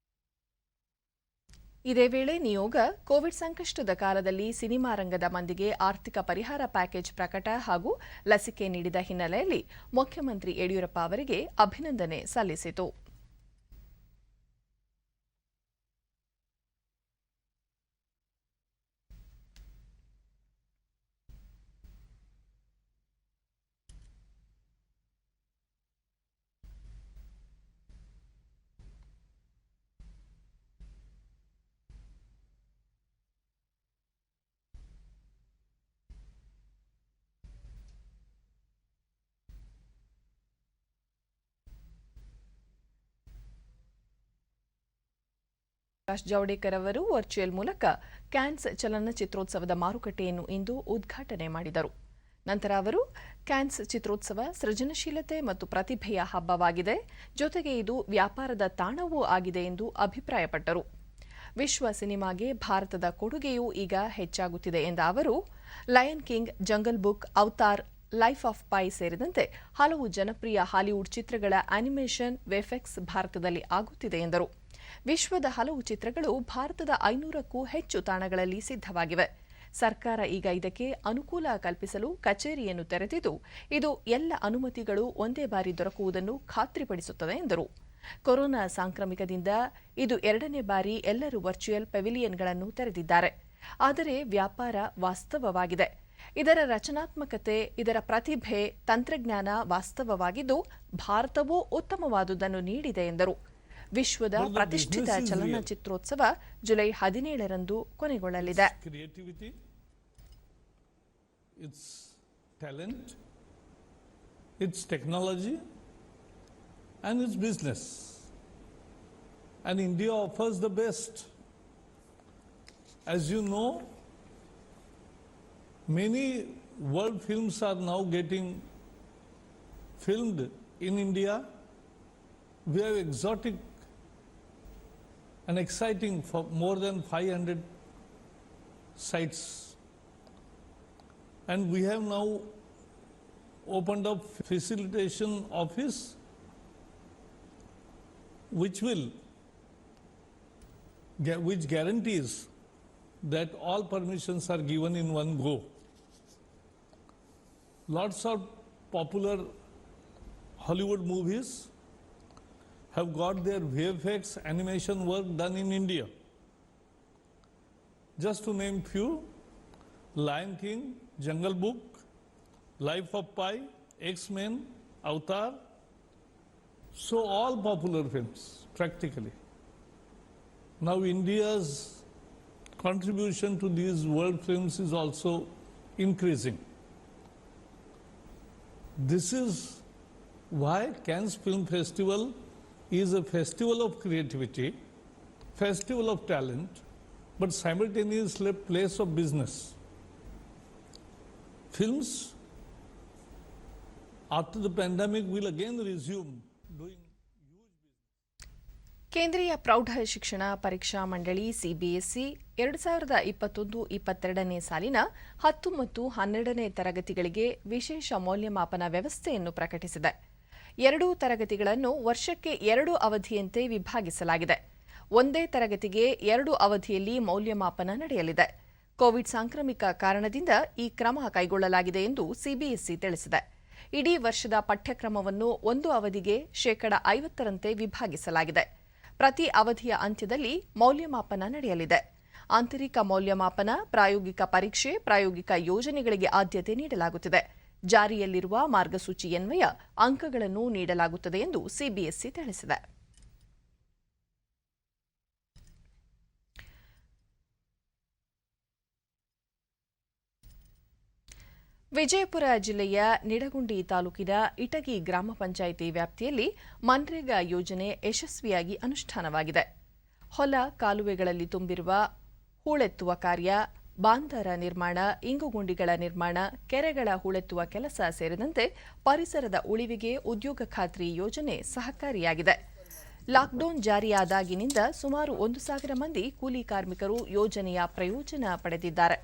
ಇದೇ ವೇಳೆ ನಿಯೋಗ ಕೋವಿಡ್ ಸಂಕಷ್ಟದ ಕಾಲದಲ್ಲಿ ಸಿನಿಮಾ ರಂಗದ ಮಂದಿಗೆ ಆರ್ಥಿಕ ಪರಿಹಾರ ಪ್ಯಾಕೇಜ್ ಪ್ರಕಟ ಹಾಗೂ ಲಸಿಕೆ ನೀಡಿದ ಹಿನ್ನೆಲೆಯಲ್ಲಿ ಮುಖ್ಯಮಂತ್ರಿ ಯಡಿಯೂರಪ್ಪ ಅವರಿಗೆ ಅಭಿನಂದನೆ ಸಲ್ಲಿಸಿತು. ಪ್ರಕಾಶ್ ಜಾವಡೇಕರ್ ಅವರು ವರ್ಚುವಲ್ ಮೂಲಕ ಕ್ಯಾನ್ಸ್ ಚಲನಚಿತ್ರೋತ್ಸವದ ಮಾರುಕಟ್ಟೆಯನ್ನು ಇಂದು ಉದ್ಘಾಟನೆ ಮಾಡಿದರು. ನಂತರ ಅವರು ಕ್ಯಾನ್ಸ್ ಚಿತ್ರೋತ್ಸವ ಸೃಜನಶೀಲತೆ ಮತ್ತು ಪ್ರತಿಭೆಯ ಹಬ್ಬವಾಗಿದೆ, ಜೊತೆಗೆ ಇದು ವ್ಯಾಪಾರದ ತಾಣವೂ ಆಗಿದೆ ಎಂದು ಅಭಿಪ್ರಾಯಪಟ್ಟರು. ವಿಶ್ವ ಸಿನಿಮಾಗೆ ಭಾರತದ ಕೊಡುಗೆಯೂ ಈಗ ಹೆಚ್ಚಾಗುತ್ತಿದೆ ಎಂದ ಅವರು, Lion King, Jungle Book, Avatar, Life of Pi ಸೇರಿದಂತೆ ಹಲವು ಜನಪ್ರಿಯ ಹಾಲಿವುಡ್ ಚಿತ್ರಗಳ ಅನಿಮೇಷನ್ ವಿಎಫ್ಎಕ್ಸ್ ಭಾರತದಲ್ಲಿ ಆಗುತ್ತಿದೆ ಎಂದರು. ವಿಶ್ವದ ಹಲವು ಚಿತ್ರಗಳು ಭಾರತದ 500ಕ್ಕೂ ಹೆಚ್ಚು ತಾಣಗಳಲ್ಲಿ ಸಿದ್ಧವಾಗಿವೆ. ಸರ್ಕಾರ ಈಗ ಇದಕ್ಕೆ ಅನುಕೂಲ ಕಲ್ಪಿಸಲು ಕಚೇರಿಯನ್ನು ತೆರೆದಿದ್ದು, ಇದು ಎಲ್ಲ ಅನುಮತಿಗಳು ಒಂದೇ ಬಾರಿ ದೊರಕುವುದನ್ನು ಖಾತ್ರಿಪಡಿಸುತ್ತದೆ ಎಂದರು. ಕೊರೋನಾ ಸಾಂಕ್ರಾಮಿಕದಿಂದ ಇದು 2ನೇ ಬಾರಿ ಎಲ್ಲರೂ ವರ್ಚುವಲ್ ಪೆವಿಲಿಯನ್ಗಳನ್ನು ತೆರೆದಿದ್ದಾರೆ. ಆದರೆ ವ್ಯಾಪಾರ ವಾಸ್ತವವಾಗಿದೆ. ಇದರ ರಚನಾತ್ಮಕತೆ, ಇದರ ಪ್ರತಿಭೆ, ತಂತ್ರಜ್ಞಾನ ವಾಸ್ತವವಾಗಿದ್ದು ಭಾರತವೂ ಉತ್ತಮವಾದುದನ್ನು ನೀಡಿದೆ ಎಂದರು. ವಿಶ್ವದ ಪ್ರತಿಷ್ಠಿತ ಚಲನಚಿತ್ರೋತ್ಸವ July 17ರಂದು ಕೊನೆಗೊಳ್ಳಲಿದೆ. Its talent, its technology, and its business. And India offers the best. As you know, many world films are now getting filmed in India. We have exotic and exciting for more than 500 sites. And we have now opened up facilitation office which guarantees that all permissions are given in one go. Lots of popular Hollywood movies have got their VFX animation work done in India. Just to name few, Lion King, Jungle Book, Life of Pi, X-Men, Avatar. So all popular films, practically. Now India's contribution to these world films is also increasing. This is why Cannes Film Festival is a festival of creativity, festival of talent, but simultaneously a place of business. Films, after the pandemic, will again resume doing huge business. ಕೇಂದ್ರೀಯ ಪ್ರೌಢ ಶಿಕ್ಷಣ ಪರೀಕ್ಷಾ ಮಂಡಳಿ CBSE 2021-22ನೇ ಸಾಲಿನ 10 ಮತ್ತು 12ನೇ ತರಗತಿಗಳಿಗೆ ವಿಶೇಷ ಮೌಲ್ಯಮಾಪನ ವ್ಯವಸ್ಥೆಯನ್ನು ಪ್ರಕಟಿಸಿದೆ. 2 ತರಗತಿಗಳನ್ನು ವರ್ಷಕ್ಕೆ 2 ಅವಧಿಯಂತೆ ವಿಭಾಗಿಸಲಾಗಿದೆ. ಒಂದೇ ತರಗತಿಗೆ 2 ಅವಧಿಯಲ್ಲಿ ಮೌಲ್ಯಮಾಪನ ನಡೆಯಲಿದೆ. ಕೋವಿಡ್ ಸಾಂಕ್ರಾಮಿಕ ಕಾರಣದಿಂದ ಈ ಕ್ರಮ ಕೈಗೊಳ್ಳಲಾಗಿದೆ ಎಂದು ಸಿಬಿಎಸ್ಇ ತಿಳಿಸಿದೆ. ಇಡೀ ವರ್ಷದ ಪಠ್ಯಕ್ರಮವನ್ನು ಒಂದು ಅವಧಿಗೆ 50%ರಂತೆ ವಿಭಾಗಿಸಲಾಗಿದೆ. ಪ್ರತಿ ಅವಧಿಯ ಅಂತ್ಯದಲ್ಲಿ ಮೌಲ್ಯಮಾಪನ ನಡೆಯಲಿದೆ. ಆಂತರಿಕ ಮೌಲ್ಯಮಾಪನ, ಪ್ರಾಯೋಗಿಕ ಪರೀಕ್ಷೆ, ಪ್ರಾಯೋಗಿಕ ಯೋಜನೆಗಳಿಗೆ ಆದ್ಯತೆ ನೀಡಲಾಗುತ್ತಿದೆ. ಜಾರಿಯಲ್ಲಿರುವ ಮಾರ್ಗಸೂಚಿಯನ್ವಯ ಅಂಕಗಳನ್ನು ನೀಡಲಾಗುತ್ತದೆ ಎಂದು ಸಿಬಿಎಸ್ಇ ತಿಳಿಸಿದೆ. ವಿಜಯಪುರ ಜಿಲ್ಲೆಯ ನಿಡಗುಂದಿ ತಾಲೂಕಿನ ಇಟಗಿ ಗ್ರಾಮ ಪಂಚಾಯಿತಿ ವ್ಯಾಪ್ತಿಯಲ್ಲಿ ಮನ್ರೇಗಾ ಯೋಜನೆ ಯಶಸ್ವಿಯಾಗಿ ಅನುಷ್ಠಾನವಾಗಿದೆ. ಹೊಲ ಕಾಲುವೆಗಳಲ್ಲಿ ತುಂಬಿರುವ ಹೂಳೆತ್ತುವ ಕಾರ್ಯ, ಬಾಂದರ ನಿರ್ಮಾಣ, ಇಂಗುಗುಂಡಿಗಳ ನಿರ್ಮಾಣ, ಕೆರೆಗಳ ಹೂಳೆತ್ತುವ ಕೆಲಸ ಸೇರಿದಂತೆ ಪರಿಸರದ ಉಳಿವಿಗೆ ಉದ್ಯೋಗ ಖಾತ್ರಿ ಯೋಜನೆ ಸಹಕಾರಿಯಾಗಿದೆ. ಲಾಕ್ಡೌನ್ ಜಾರಿಯಾದಾಗಿನಿಂದ ಸುಮಾರು 1,000 ಮಂದಿ ಕೂಲಿ ಕಾರ್ಮಿಕರು ಯೋಜನೆಯ ಪ್ರಯೋಜನ ಪಡೆದಿದ್ದಾರೆ.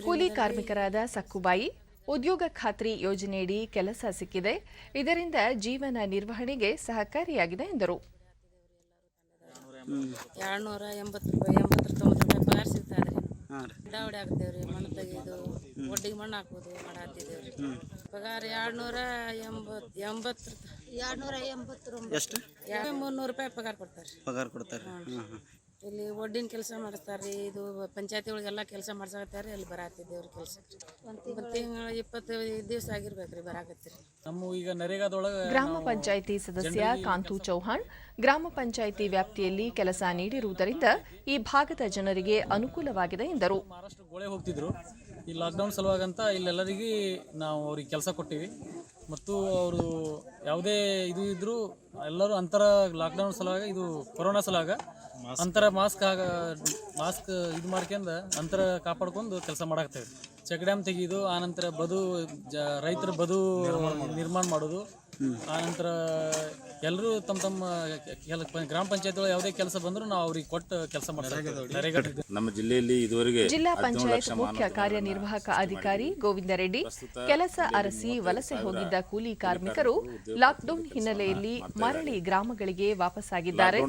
ಕೂಲಿ ಕಾರ್ಮಿಕರಾದ ಸಕ್ಕುಬಾಯಿ, ಉದ್ಯೋಗ ಖಾತ್ರಿ ಯೋಜನೆಯಡಿ ಕೆಲಸ ಸಿಕ್ಕಿದೆ, ಇದರಿಂದ ಜೀವನ ನಿರ್ವಹಣೆಗೆ ಸಹಕಾರಿಯಾಗಿದೆ ಎಂದರು. 280 ಪಗಾರ ಸಿಗ್ತದ್ರಿ. ಗಿಡಾವಡಿ ಹಾಕ್ತೇವ್ರಿ, ಮಣ್ಣು ತೆಗೆದು ಒಡ್ಡಿಗೆ ಮಣ್ಣು ಹಾಕೋದು ಮಾಡಾತಿದ್ದೇವ್ರಿ. ಪಗಾರ 280 ಎಷ್ಟು 300 ರೂಪಾಯಿ ಪಗಾರ ಕೊಡ್ತಾರೆ. ಇಲ್ಲಿ ಒಡ್ಡಿನ ಕೆಲಸ ಮಾಡಿಸ್ತಾರೆ ರೀ. ಇದು ಪಂಚಾಯತಿ ಒಳಗೆಲ್ಲ ಕೆಲಸ ಮಾಡ್ಸಕತ್ತಾರೆ. ಅಲ್ಲಿ ಬರಾತಿದ್ದೇವ್ರಿ ಕೆಲಸ. ಒಂದು ತಿಂಗಳು 25 ದಿವಸ ಆಗಿರ್ಬೇಕ್ರಿ ಬರಾಕತ್ತೀರಿ. ನಮ್ಮ ಈಗ ನರೇಗಾದೊಳಗೆ ಗ್ರಾಮ ಪಂಚಾಯಿತಿ ಸದಸ್ಯ ಕಾಂತು ಚೌಹಾಣ್ ಗ್ರಾಮ ಪಂಚಾಯಿತಿ ವ್ಯಾಪ್ತಿಯಲ್ಲಿ ಕೆಲಸ ನೀಡಿರುವುದರಿಂದ ಈ ಭಾಗದ ಜನರಿಗೆ ಅನುಕೂಲವಾಗಿದೆ ಎಂದರು. ಮಹಾರಾಷ್ಟ್ರ ಗೋಳೆ ಹೋಗ್ತಿದ್ರು. ಈ ಲಾಕ್ಡೌನ್ ಸಲುವಾಗಂತ ಇಲ್ಲೆಲ್ಲರಿಗೆ ನಾವು ಅವ್ರಿಗೆ ಕೆಲಸ ಕೊಟ್ಟಿವಿ ಮತ್ತು ಅವರು ಯಾವುದೇ ಇದು ಇದ್ರೂ ಎಲ್ಲರೂ ಅಂತರ ಲಾಕ್ಡೌನ್ ಸಲುವಾಗ ಇದು ಕೊರೋನಾ ಸಲುವಾಗ ಅಂತರ ಮಾಸ್ಕ್ ಇದು ಮಾಡ್ಕೊಂಡು ಅಂತರ ಕಾಪಾಡ್ಕೊಂಡು ಕೆಲಸ ಮಾಡಾಕ್ತೇವೆ. ಚೆಕ್ ಡ್ಯಾಮ್ ತೆಗೆಯೋದು, ಆನಂತರ ರೈತರ ಬದು ನಿರ್ಮಾಣ ಮಾಡೋದು, ಆನಂತರ ಎಲ್ಲರೂ ತಮ್ಮ ಗ್ರಾಮ ಪಂಚಾಯತ್ ಒಳಗೆ ಯಾವುದೇ ಕೆಲಸ ಬಂದರೂ ನಾವು ಅವ್ರಿಗೆ ಕೊಟ್ಟು ಕೆಲಸ ಮಾಡ್ತೀವಿ. ನಮ್ಮ ಜಿಲ್ಲೆಯಲ್ಲಿ ಇದುವರೆಗೆ ಜಿಲ್ಲಾ ಪಂಚಾಯತ್ ಮುಖ್ಯ ಕಾರ್ಯನಿರ್ವಾಹಕ ಅಧಿಕಾರಿ ಗೋವಿಂದ ರೆಡ್ಡಿ ಕೆಲಸ ಅರಸಿ ವಲಸೆ ಹೋಗಿದ್ದ ಕೂಲಿ ಕಾರ್ಮಿಕರು ಲಾಕ್ಡೌನ್ ಹಿನ್ನೆಲೆಯಲ್ಲಿ ಮರಳಿ ಗ್ರಾಮಗಳಿಗೆ ವಾಪಸ್ಸಾಗಿದ್ದಾರೆ.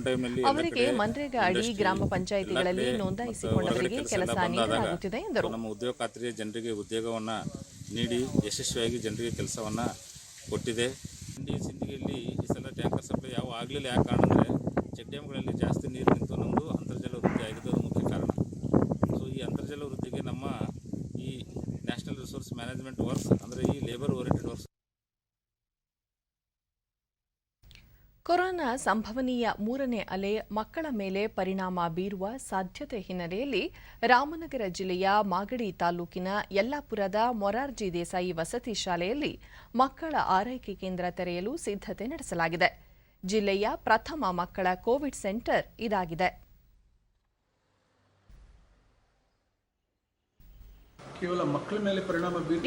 ಅವರಿಗೆ ಮನ್ರೇಗಾ ಅಡಿ ಗ್ರಾಮ ಪಂಚಾಯಿತಿಗಳಲ್ಲಿ ನೋಂದಾಯಿಸಿಕೊಂಡವರಿಗೆ ಕೆಲಸ ನೀಡಲಾಗುತ್ತಿದೆ ಎಂದರು. ನಮ್ಮ ಉದ್ಯೋಗ ಖಾತ್ರಿಯ ಜನರಿಗೆ ಉದ್ಯೋಗವನ್ನು ನೀಡಿ ಯಶಸ್ವಿಯಾಗಿ ಜನರಿಗೆ ಕೆಲಸವನ್ನು ಕೊಟ್ಟಿದೆ. ಸಿಂದಗಿಯಲ್ಲಿ ಈ ಸಲ ಟ್ಯಾಂಕರ್ ಸಪ್ಲೈ ಯಾವ ಆಗಲಿಲ್ಲ. ಯಾಕೆ ಕಾರಣ ಅಂದರೆ ಚೆಕ್ ಡ್ಯಾಮ್ಗಳಲ್ಲಿ ಜಾಸ್ತಿ ನೀರು ನಿಂತು ನಮ್ಮದು ಅಂತರ್ಜಲ ವೃದ್ಧಿ ಆಗಿದ್ದು ಅದು ಮುಖ್ಯ ಕಾರಣ. ಸೊ ಈ ಅಂತರ್ಜಲ ವೃದ್ಧಿಗೆ ನಮ್ಮ ಈ ನ್ಯಾಷನಲ್ ರಿಸೋರ್ಸ್ ಮ್ಯಾನೇಜ್ಮೆಂಟ್ ವರ್ಕ್ಸ್ ಅಂದರೆ ಈ ಲೇಬರ್ ಓರಿಯೆಂಟೆಡ್ ವರ್ಕ್ಸ್. ಕೊರೋನಾ ಸಂಭವನೀಯ 3ನೇ ಅಲೆ ಮಕ್ಕಳ ಮೇಲೆ ಪರಿಣಾಮ ಬೀರುವ ಸಾಧ್ಯತೆ ಹಿನ್ನೆಲೆಯಲ್ಲಿ ರಾಮನಗರ ಜಿಲ್ಲೆಯ ಮಾಗಡಿ ತಾಲೂಕಿನ ಯಲ್ಲಾಪುರದ ಮೊರಾರ್ಜಿ ದೇಸಾಯಿ ವಸತಿ ಶಾಲೆಯಲ್ಲಿ ಮಕ್ಕಳ ಆರೈಕೆ ಕೇಂದ್ರ ತೆರೆಯಲು ಸಿದ್ಧತೆ ನಡೆಸಲಾಗಿದೆ. ಜಿಲ್ಲೆಯ ಪ್ರಥಮ ಮಕ್ಕಳ ಕೋವಿಡ್ ಸೆಂಟರ್ ಇದಾಗಿದೆ.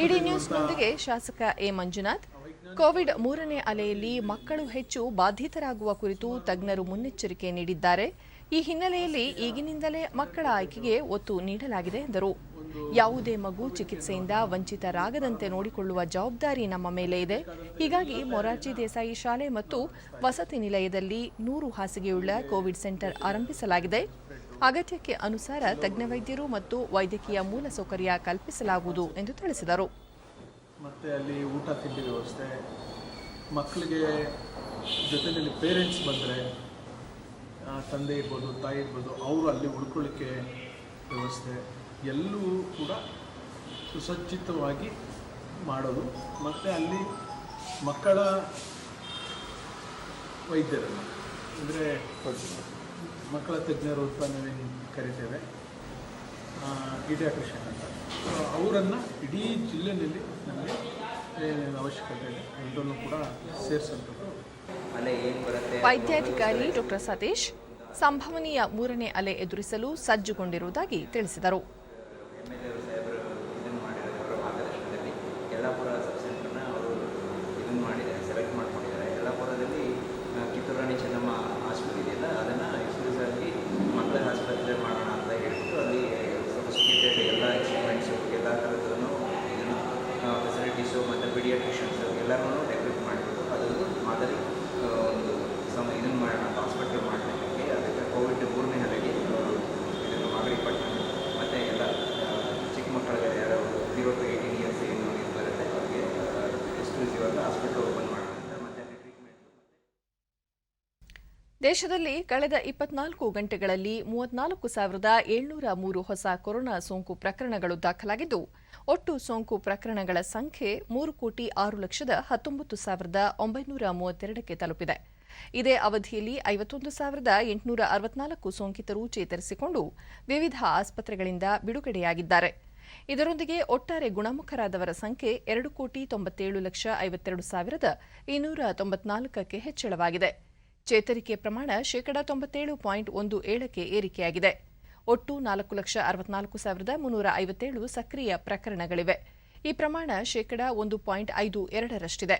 ಡಿಡಿ ನ್ಯೂಸ್ನೊಂದಿಗೆ ಶಾಸಕ ಎ ಮಂಜುನಾಥ್. ಕೋವಿಡ್ 3ನೇ ಅಲೆಯಲ್ಲಿ ಮಕ್ಕಳು ಹೆಚ್ಚು ಬಾಧಿತರಾಗುವ ಕುರಿತು ತಜ್ಞರು ಮುನ್ನೆಚ್ಚರಿಕೆ ನೀಡಿದ್ದಾರೆ. ಈ ಹಿನ್ನೆಲೆಯಲ್ಲಿ ಈಗಿನಿಂದಲೇ ಮಕ್ಕಳ ಆಯ್ಕೆಗೆ ಒತ್ತು ನೀಡಲಾಗಿದೆ ಎಂದರು. ಯಾವುದೇ ಮಗು ಚಿಕಿತ್ಸೆಯಿಂದ ವಂಚಿತರಾಗದಂತೆ ನೋಡಿಕೊಳ್ಳುವ ಜವಾಬ್ದಾರಿ ನಮ್ಮ ಮೇಲೆ ಇದೆ. ಹೀಗಾಗಿ ಮೊರಾರ್ಜಿ ದೇಸಾಯಿ ಶಾಲೆ ಮತ್ತು ವಸತಿ ನಿಲಯದಲ್ಲಿ 100 ಹಾಸಿಗೆಯುಳ್ಳ ಕೋವಿಡ್ ಸೆಂಟರ್ ಆರಂಭಿಸಲಾಗಿದೆ. ಅಗತ್ಯಕ್ಕೆ ಅನುಸಾರ ತಜ್ಞ ವೈದ್ಯರು ಮತ್ತು ವೈದ್ಯಕೀಯ ಮೂಲಸೌಕರ್ಯ ಕಲ್ಪಿಸಲಾಗುವುದು ಎಂದು ತಿಳಿಸಿದರು. ಮತ್ತು ಅಲ್ಲಿ ಊಟ ತಿಂಡಿ ವ್ಯವಸ್ಥೆ, ಮಕ್ಕಳಿಗೆ ಜೊತೆಯಲ್ಲಿ ಪೇರೆಂಟ್ಸ್ ಬಂದರೆ ತಂದೆ ಇರ್ಬೋದು ತಾಯಿ ಇರ್ಬೋದು ಅವರು ಅಲ್ಲಿ ಉಳ್ಕೊಳ್ಳಿಕ್ಕೆ ವ್ಯವಸ್ಥೆ ಎಲ್ಲವೂ ಕೂಡ ಸುಸಜ್ಜಿತವಾಗಿ ಮಾಡೋದು. ಮತ್ತು ಅಲ್ಲಿ ಮಕ್ಕಳ ವೈದ್ಯರನ್ನು ಅಂದರೆ ಮಕ್ಕಳ ತಜ್ಞರು ಅಂತ ನಾವೇನು ಕರಿತೇವೆ, ಪೀಡಿಯಾಟ್ರಿಷಿಯನ್ ಅಂತ, ಅವರನ್ನು ಇಡೀ ಜಿಲ್ಲೆಯಲ್ಲಿ ನಮಗೆ ಏನೇನು ಅವಶ್ಯಕತೆ ಇದೆ ಎಲ್ಲರನ್ನೂ ಕೂಡ ಸೇರಿಸುವಂಥದ್ದು. ವೈದ್ಯಾಧಿಕಾರಿ ಡಾ ಸತೀಶ್ ಸಂಭವನೀಯ 3ನೇ ಅಲೆ ಎದುರಿಸಲು ಸಜ್ಜುಗೊಂಡಿರುವುದಾಗಿ ತಿಳಿಸಿದರು. ಮತ್ತು ಪೀಡಿಯಾಟ್ರಿಷಿಯನ್ಸ್ ಎಲ್ಲರೂ ಡೆವಲಪ್ ಮಾಡಿಬಿಟ್ಟು ಅದನ್ನು ಮಾದರಿ ಒಂದು ಇದನ್ನು ಮಾಡೋಣ ಅಂತ ಹಾಸ್ಪಿಟಲ್ ಮಾಡಲಿಕ್ಕೆ ಅದಕ್ಕೆ ಕೋವಿಡ್ 3ನೇ ಅಲೆಗೆ ಇದನ್ನು ಮಾಗಡಿ ಪಟ್ಟಣ ಮತ್ತು ಎಲ್ಲ ಚಿಕ್ಕ ಮಕ್ಕಳಿಗೆ ಯಾರು 0 to 18 years ಏನು ಬರುತ್ತೆ ಅವರಿಗೆ ಎಕ್ಸ್ಕ್ಲೂಸಿವ್ ಆಗಿ ಹಾಸ್ಪಿಟಲ್ ಓಪನ್ ಮಾಡೋಣ ಅಂತ ಮತ್ತು ಟ್ರೀಟ್ಮೆಂಟ್. ದೇಶದಲ್ಲಿ ಕಳೆದ 24 ಗಂಟೆಗಳಲ್ಲಿ 34,703 ಹೊಸ ಕೊರೋನಾ ಸೋಂಕು ಪ್ರಕರಣಗಳು ದಾಖಲಾಗಿದ್ದು, ಒಟ್ಟು ಸೋಂಕು ಪ್ರಕರಣಗಳ ಸಂಖ್ಯೆ 3,06,19,932ಕ್ಕೆ ತಲುಪಿದೆ. ಇದೇ ಅವಧಿಯಲ್ಲಿ 51,864 ಸೋಂಕಿತರು ಚೇತರಿಸಿಕೊಂಡು ವಿವಿಧ ಆಸ್ಪತ್ರೆಗಳಿಂದ ಬಿಡುಗಡೆಯಾಗಿದ್ದಾರೆ. ಇದರೊಂದಿಗೆ ಒಟ್ಟಾರೆ ಗುಣಮುಖರಾದವರ ಸಂಖ್ಯೆ 2,97,52,294ಕ್ಕೆ ಹೆಚ್ಚಳವಾಗಿದೆ. ಚೇತರಿಕೆ ಪ್ರಮಾಣ 97.17% ಏರಿಕೆಯಾಗಿದೆ. ಒಟ್ಟು 4,64,357 ಸಕ್ರಿಯ ಪ್ರಕರಣಗಳಿವೆ. ಈ ಪ್ರಮಾಣ 1.52%ರಷ್ಟಿದೆ.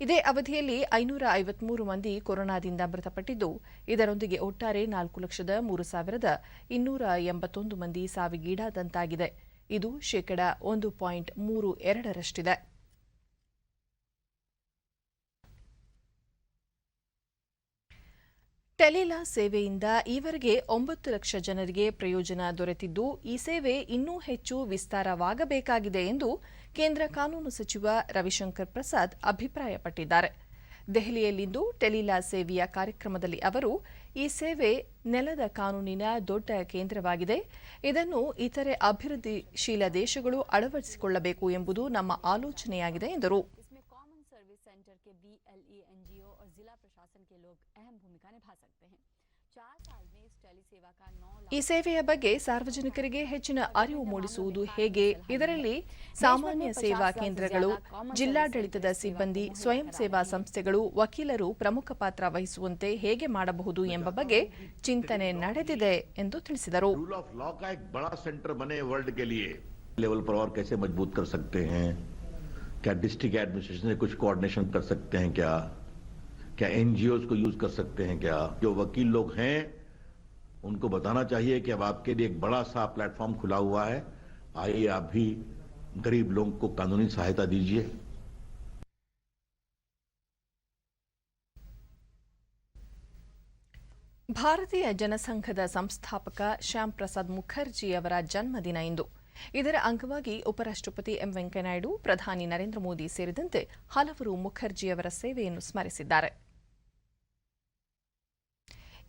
ಇದೇ ಅವಧಿಯಲ್ಲಿ 553 ಮಂದಿ ಕೊರೋನಾದಿಂದ ಮೃತಪಟ್ಟಿದ್ದು, ಇದರೊಂದಿಗೆ ಒಟ್ಟಾರೆ 4,03,281 ಮಂದಿ ಸಾವಿಗೀಡಾದಂತಾಗಿದೆ. ಇದು 1.32%ರಷ್ಟಿದೆ. ಟೆಲಿಲಾ ಸೇವೆಯಿಂದ ಈವರೆಗೆ 9 ಲಕ್ಷ ಜನರಿಗೆ ಪ್ರಯೋಜನ ದೊರೆತಿದ್ದು, ಈ ಸೇವೆ ಇನ್ನೂ ಹೆಚ್ಚು ವಿಸ್ತಾರವಾಗಬೇಕಾಗಿದೆ ಎಂದು ಕೇಂದ್ರ ಕಾನೂನು ಸಚಿವ ರವಿಶಂಕರ್ ಪ್ರಸಾದ್ ಅಭಿಪ್ರಾಯಪಟ್ಟಿದ್ದಾರೆ. ದೆಹಲಿಯಲ್ಲಿಂದು ಟೆಲಿಲಾ ಸೇವೆಯ ಕಾರ್ಯಕ್ರಮದಲ್ಲಿ ಅವರು ಈ ಸೇವೆ ನೆಲದ ಕಾನೂನಿನ ದೊಡ್ಡ ಕೇಂದ್ರವಾಗಿದೆ. ಇದನ್ನು ಇತರೆ ಅಭಿವೃದ್ಧಿಶೀಲ ದೇಶಗಳು ಅಳವಡಿಸಿಕೊಳ್ಳಬೇಕು ಎಂಬುದು ನಮ್ಮ ಆಲೋಚನೆಯಾಗಿದೆ ಎಂದರು. ಈ ಸೇವೆಯ ಬಗ್ಗೆ ಸಾರ್ವಜನಿಕರಿಗೆ ಹೆಚ್ಚಿನ ಅರಿವು ಮೂಡಿಸುವುದು ಹೇಗೆ, ಇದರಲ್ಲಿ ಸಾಮಾನ್ಯ ಸೇವಾ ಕೇಂದ್ರಗಳು, ಜಿಲ್ಲಾಡಳಿತದ ಸಿಬ್ಬಂದಿ, ಸ್ವಯಂ ಸೇವಾ ಸಂಸ್ಥೆಗಳು, ವಕೀಲರು ಪ್ರಮುಖ ಪಾತ್ರ ವಹಿಸುವಂತೆ ಹೇಗೆ ಮಾಡಬಹುದು ಎಂಬ ಬಗ್ಗೆ ಚಿಂತನೆ ನಡೆದಿದೆ ಎಂದು ತಿಳಿಸಿದರು. रूल ऑफ लॉ का एक बड़ा सेंटर बने वर्ल्ड के लिए लेवल पर और कैसे मजबूत कर सकते हैं, क्या डिस्ट्रिक्ट एडमिनिस्ट्रेशन से कुछ कोऑर्डिनेशन कर सकते हैं, क्या एनजीओ को यूज कर सकते हैं, क्या जो वकील लोग हैं उनको बताना चाहिए कि अब आपके लिए एक बड़ा सा प्लेटफॉर्म खुला हुआ है, आइए आप भी गरीब लोगों को कानूनी सहायता दीजिए. ಭಾರತೀಯ ಜನಸಂಘದ ಸಂಸ್ಥಾಪಕ ಶ್ಯಾಮ್ ಪ್ರಸಾದ್ ಮುಖರ್ಜಿ ಅವರ ಜನ್ಮದಿನ ಇಂದು. ಇದರ ಅಂಗವಾಗಿ ಉಪರಾಷ್ಟ್ರಪತಿ ಎಂ ವೆಂಕಯ್ಯನಾಯ್ಡು, ಪ್ರಧಾನಿ ನರೇಂದ್ರ ಮೋದಿ ಸೇರಿದಂತೆ ಹಲವರು ಮುಖರ್ಜಿ ಅವರ ಸೇವೆಯನ್ನು ಸ್ಮರಿಸಿದ್ದಾರೆ.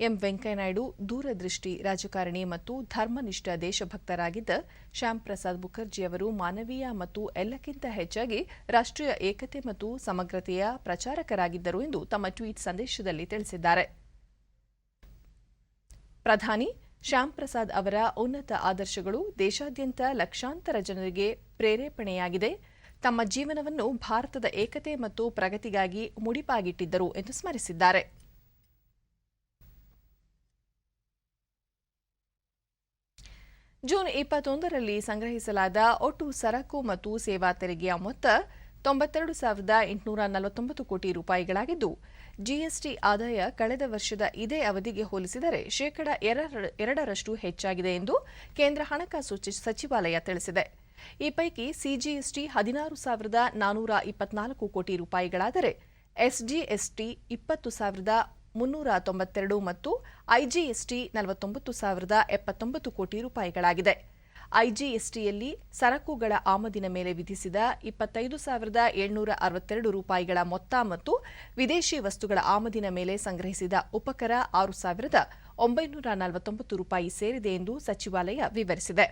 ಎಂ ವೆಂಕಯ್ಯನಾಯ್ಡು ದೂರದೃಷ್ಟಿ ರಾಜಕಾರಣಿ ಮತ್ತು ಧರ್ಮನಿಷ್ಠ ದೇಶಭಕ್ತರಾಗಿದ್ದ ಶ್ಯಾಮ್ ಪ್ರಸಾದ್ ಮುಖರ್ಜಿ ಅವರು ಮಾನವೀಯ ಮತ್ತು ಎಲ್ಲಕ್ಕಿಂತ ಹೆಚ್ಚಾಗಿ ರಾಷ್ಟ್ರೀಯ ಏಕತೆ ಮತ್ತು ಸಮಗ್ರತೆಯ ಪ್ರಚಾರಕರಾಗಿದ್ದರು ಎಂದು ತಮ್ಮ ಟ್ವೀಟ್ ಸಂದೇಶದಲ್ಲಿ ತಿಳಿಸಿದ್ದಾರೆ. ಪ್ರಧಾನಿ ಶ್ಯಾಮ್ ಪ್ರಸಾದ್ ಅವರ ಉನ್ನತ ಆದರ್ಶಗಳು ದೇಶಾದ್ಯಂತ ಲಕ್ಷಾಂತರ ಜನರಿಗೆ ಪ್ರೇರೇಪಣೆಯಾಗಿದೆ. ತಮ್ಮ ಜೀವನವನ್ನು ಭಾರತದ ಏಕತೆ ಮತ್ತು ಪ್ರಗತಿಗಾಗಿ ಮುಡಿಪಾಗಿಟ್ಟಿದ್ದರು ಎಂದು ಸ್ಮರಿಸಿದ್ದಾರೆ. ಜೂನ್ 21ರಲ್ಲಿ ಸಂಗ್ರಹಿಸಲಾದ ಒಟ್ಟು ಸರಕು ಮತ್ತು ಸೇವಾ ತೆರಿಗೆಯ ಮೊತ್ತ 92,849 ಕೋಟಿ ರೂಪಾಯಿಗಳಾಗಿದ್ದು, ಜಿಎಸ್ಟಿ ಆದಾಯ ಕಳೆದ ವರ್ಷದ ಇದೇ ಅವಧಿಗೆ ಹೋಲಿಸಿದರೆ ಶೇಕಡ 2% ಹೆಚ್ಚಾಗಿದೆ ಎಂದು ಕೇಂದ್ರ ಹಣಕಾಸು ಸಚಿವಾಲಯ ತಿಳಿಸಿದೆ. ಈ ಪೈಕಿ ಸಿಜಿಎಸ್ಟಿ 16,424 ಕೋಟಿ ರೂಪಾಯಿಗಳಾದರೆ ಎಸ್ಜಿಎಸ್ಟಿ 20,392 ಮತ್ತು ಐಜಿಎಸ್ಟಿ 49,079 ಕೋಟಿ ರೂಪಾಯಿಗಳಾಗಿದೆ. ಐಜಿಎಸ್ಟಿಯಲ್ಲಿ ಸರಕುಗಳ ಆಮದಿನ ಮೇಲೆ ವಿಧಿಸಿದ 25,762 ರೂಪಾಯಿಗಳ ಮೊತ್ತ ಮತ್ತು ವಿದೇಶಿ ವಸ್ತುಗಳ ಆಮದಿನ ಮೇಲೆ ಸಂಗ್ರಹಿಸಿದ ಉಪಕರ 6,949 ರೂಪಾಯಿ ಸೇರಿದೆ ಎಂದು ಸಚಿವಾಲಯ ವಿವರಿಸಿದೆ.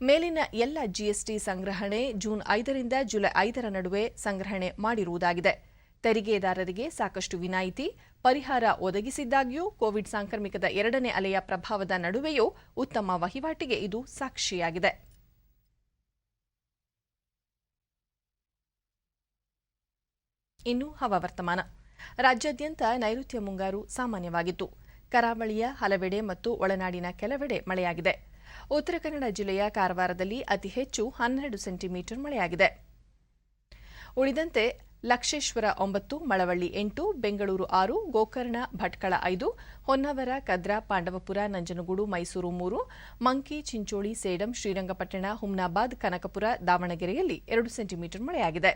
ಮೇಲಿನ ಎಲ್ಲ ಜಿಎಸ್ಟಿ ಸಂಗ್ರಹಣೆ ಜೂನ್ 5ರಿಂದ ಜುಲೈ 5ರ ನಡುವೆ ಸಂಗ್ರಹಣೆ ಮಾಡಿರುವುದಾಗಿದೆ. ತೆರಿಗೆದಾರರಿಗೆ ಸಾಕಷ್ಟು ವಿನಾಯಿತಿ, ಪರಿಹಾರ ಒದಗಿಸಿದ್ದಾಗ್ಯೂ ಕೋವಿಡ್ ಸಾಂಕ್ರಾಮಿಕದ 2ನೇ ಅಲೆಯ ಪ್ರಭಾವದ ನಡುವೆಯೂ ಉತ್ತಮ ವಹಿವಾಟಿಗೆ ಇದು ಸಾಕ್ಷಿಯಾಗಿದೆ. ಇನ್ನು ಹವಾವರ್ತಮಾನ. ರಾಜ್ಯಾದ್ಯಂತ ನೈಋತ್ಯ ಮುಂಗಾರು ಸಾಮಾನ್ಯವಾಗಿತ್ತು. ಕರಾವಳಿಯ ಹಲವೆಡೆ ಮತ್ತು ಒಳನಾಡಿನ ಕೆಲವೆಡೆ ಮಳೆಯಾಗಿದೆ. ಉತ್ತರ ಕನ್ನಡ ಜಿಲ್ಲೆಯ ಕಾರವಾರದಲ್ಲಿ ಅತಿ ಹೆಚ್ಚು 12 ಸೆಂಟಿಮೀಟರ್ ಮಳೆಯಾಗಿದೆ. ಉಳಿದಂತೆ ಲಕ್ಷೇಶ್ವರ 9, ಮಳವಳ್ಳಿ 8, ಬೆಂಗಳೂರು 6, ಗೋಕರ್ಣ ಭಟ್ಕಳ 5, ಹೊನ್ನಾವರ, ಕದ್ರಾ, ಪಾಂಡವಪುರ, ನಂಜನಗೂಡು, ಮೈಸೂರು 3, ಮಂಕಿ, ಚಿಂಚೋಳಿ, ಸೇಡಂ, ಶ್ರೀರಂಗಪಟ್ಟಣ, ಹುಮ್ನಾಬಾದ್, ಕನಕಪುರ, ದಾವಣಗೆರೆಯಲ್ಲಿ 2 ಸೆಂಟಿಮೀಟರ್ ಮಳೆಯಾಗಿದೆ.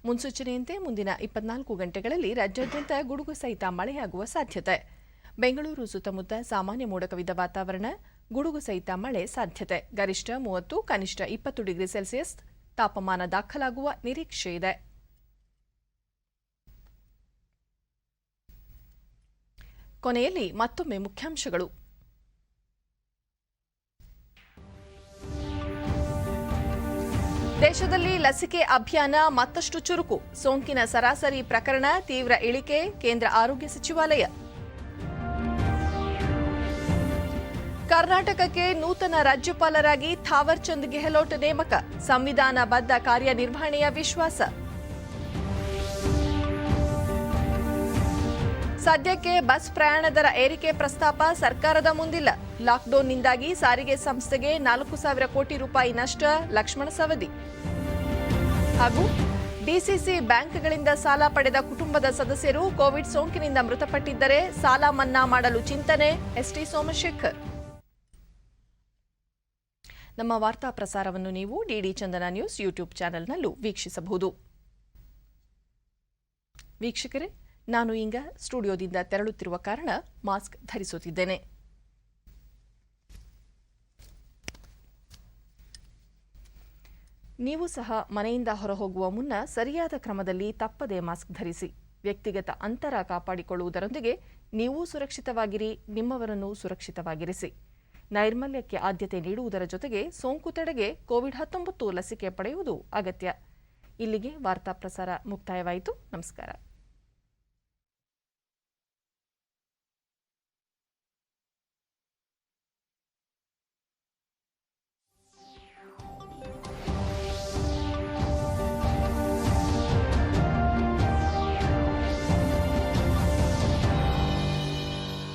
ಮುನ್ಸೂಚನೆಯಂತೆ ಮುಂದಿನ 24 ಗಂಟೆಗಳಲ್ಲಿ ರಾಜ್ಯಾದ್ಯಂತ ಗುಡುಗು ಸಹಿತ ಮಳೆಯಾಗುವ ಸಾಧ್ಯತೆ. ಬೆಂಗಳೂರು ಸುತ್ತಮುತ್ತ ಸಾಮಾನ್ಯ ಮೋಡ ಕವಿದ ವಾತಾವರಣ, ಗುಡುಗು ಸಹಿತ ಮಳೆ ಸಾಧ್ಯತೆ. ಗರಿಷ್ಠ 30, ಕನಿಷ್ಠ 20 ಡಿಗ್ರಿ ಸೆಲ್ಸಿಯಸ್ ತಾಪಮಾನ ದಾಖಲಾಗುವ ನಿರೀಕ್ಷೆ ಇದೆ. ಕೊನೆಯಲ್ಲಿ ಮತ್ತೊಮ್ಮೆ ಮುಖ್ಯಾಂಶಗಳು. ದೇಶದಲ್ಲಿ ಲಸಿಕೆ ಅಭಿಯಾನ ಮತ್ತಷ್ಟು ಚುರುಕು. ಸೋಂಕಿನ ಸರಾಸರಿ ಪ್ರಕರಣ ತೀವ್ರ ಇಳಿಕೆ. ಕೇಂದ್ರ ಆರೋಗ್ಯ ಸಚಿವಾಲಯ. ಕರ್ನಾಟಕಕ್ಕೆ ನೂತನ ರಾಜ್ಯಪಾಲರಾಗಿ ಥಾವರ್ ಚಂದ್ ಗೆಹ್ಲೋಟ್ ನೇಮಕ. ಸಂವಿಧಾನಬದ್ಧ ಕಾರ್ಯನಿರ್ವಹಣೆಯ ವಿಶ್ವಾಸ. ಸದ್ಯಕ್ಕೆ ಬಸ್ ಪ್ರಯಾಣ ದರ ಏರಿಕೆ ಪ್ರಸ್ತಾಪ ಸರ್ಕಾರದ ಮುಂದಿಲ್ಲ. ಲಾಕ್ಡೌನ್ನಿಂದಾಗಿ ಸಾರಿಗೆ ಸಂಸ್ಥೆಗೆ 4,000 ಕೋಟಿ ರೂಪಾಯಿ ನಷ್ಟ. ಲಕ್ಷ್ಮಣ ಸವದಿ. ಹಾಗೂ ಡಿಸಿಸಿ ಬ್ಯಾಂಕ್ಗಳಿಂದ ಸಾಲ ಪಡೆದ ಕುಟುಂಬದ ಸದಸ್ಯರು ಕೋವಿಡ್ ಸೋಂಕಿನಿಂದ ಮೃತಪಟ್ಟಿದ್ದರೆ ಸಾಲ ಮನ್ನಾ ಮಾಡಲು ಚಿಂತನೆ. ಎಸ್ಟಿ ಸೋಮಶೇಖರ್. ನಮ್ಮ ವಾರ್ತಾ ಪ್ರಸಾರವನ್ನು ನೀವು ಡಿಡಿ ಚಂದನ ನ್ಯೂಸ್ ಯೂಟ್ಯೂಬ್ ಚಾನೆಲ್ನಲ್ಲೂ ವೀಕ್ಷಿಸಬಹುದು. ವೀಕ್ಷಕರೇ, ನಾನು ಈಗ ಸ್ಟುಡಿಯೋದಿಂದ ತೆರಳುತ್ತಿರುವ ಕಾರಣ ಮಾಸ್ಕ್ ಧರಿಸುತ್ತಿದ್ದೇನೆ. ನೀವು ಸಹ ಮನೆಯಿಂದ ಹೊರಹೋಗುವ ಮುನ್ನ ಸರಿಯಾದ ಕ್ರಮದಲ್ಲಿ ತಪ್ಪದೆ ಮಾಸ್ಕ್ ಧರಿಸಿ. ವ್ಯಕ್ತಿಗತ ಅಂತರ ಕಾಪಾಡಿಕೊಳ್ಳುವುದರೊಂದಿಗೆ ನೀವು ಸುರಕ್ಷಿತವಾಗಿರಿ, ನಿಮ್ಮವರನ್ನು ಸುರಕ್ಷಿತವಾಗಿರಿಸಿ. ನೈರ್ಮಲ್ಯಕ್ಕೆ ಆದ್ಯತೆ ನೀಡುವುದರ ಜೊತೆಗೆ ಸೋಂಕು ತಡೆಗೆ ಕೋವಿಡ್-19 ಲಸಿಕೆ ಪಡೆಯುವುದು ಅಗತ್ಯ. ಇಲ್ಲಿಗೆ ವಾರ್ತಾ ಪ್ರಸಾರ ಮುಕ್ತಾಯವಾಯಿತು. ನಮಸ್ಕಾರ.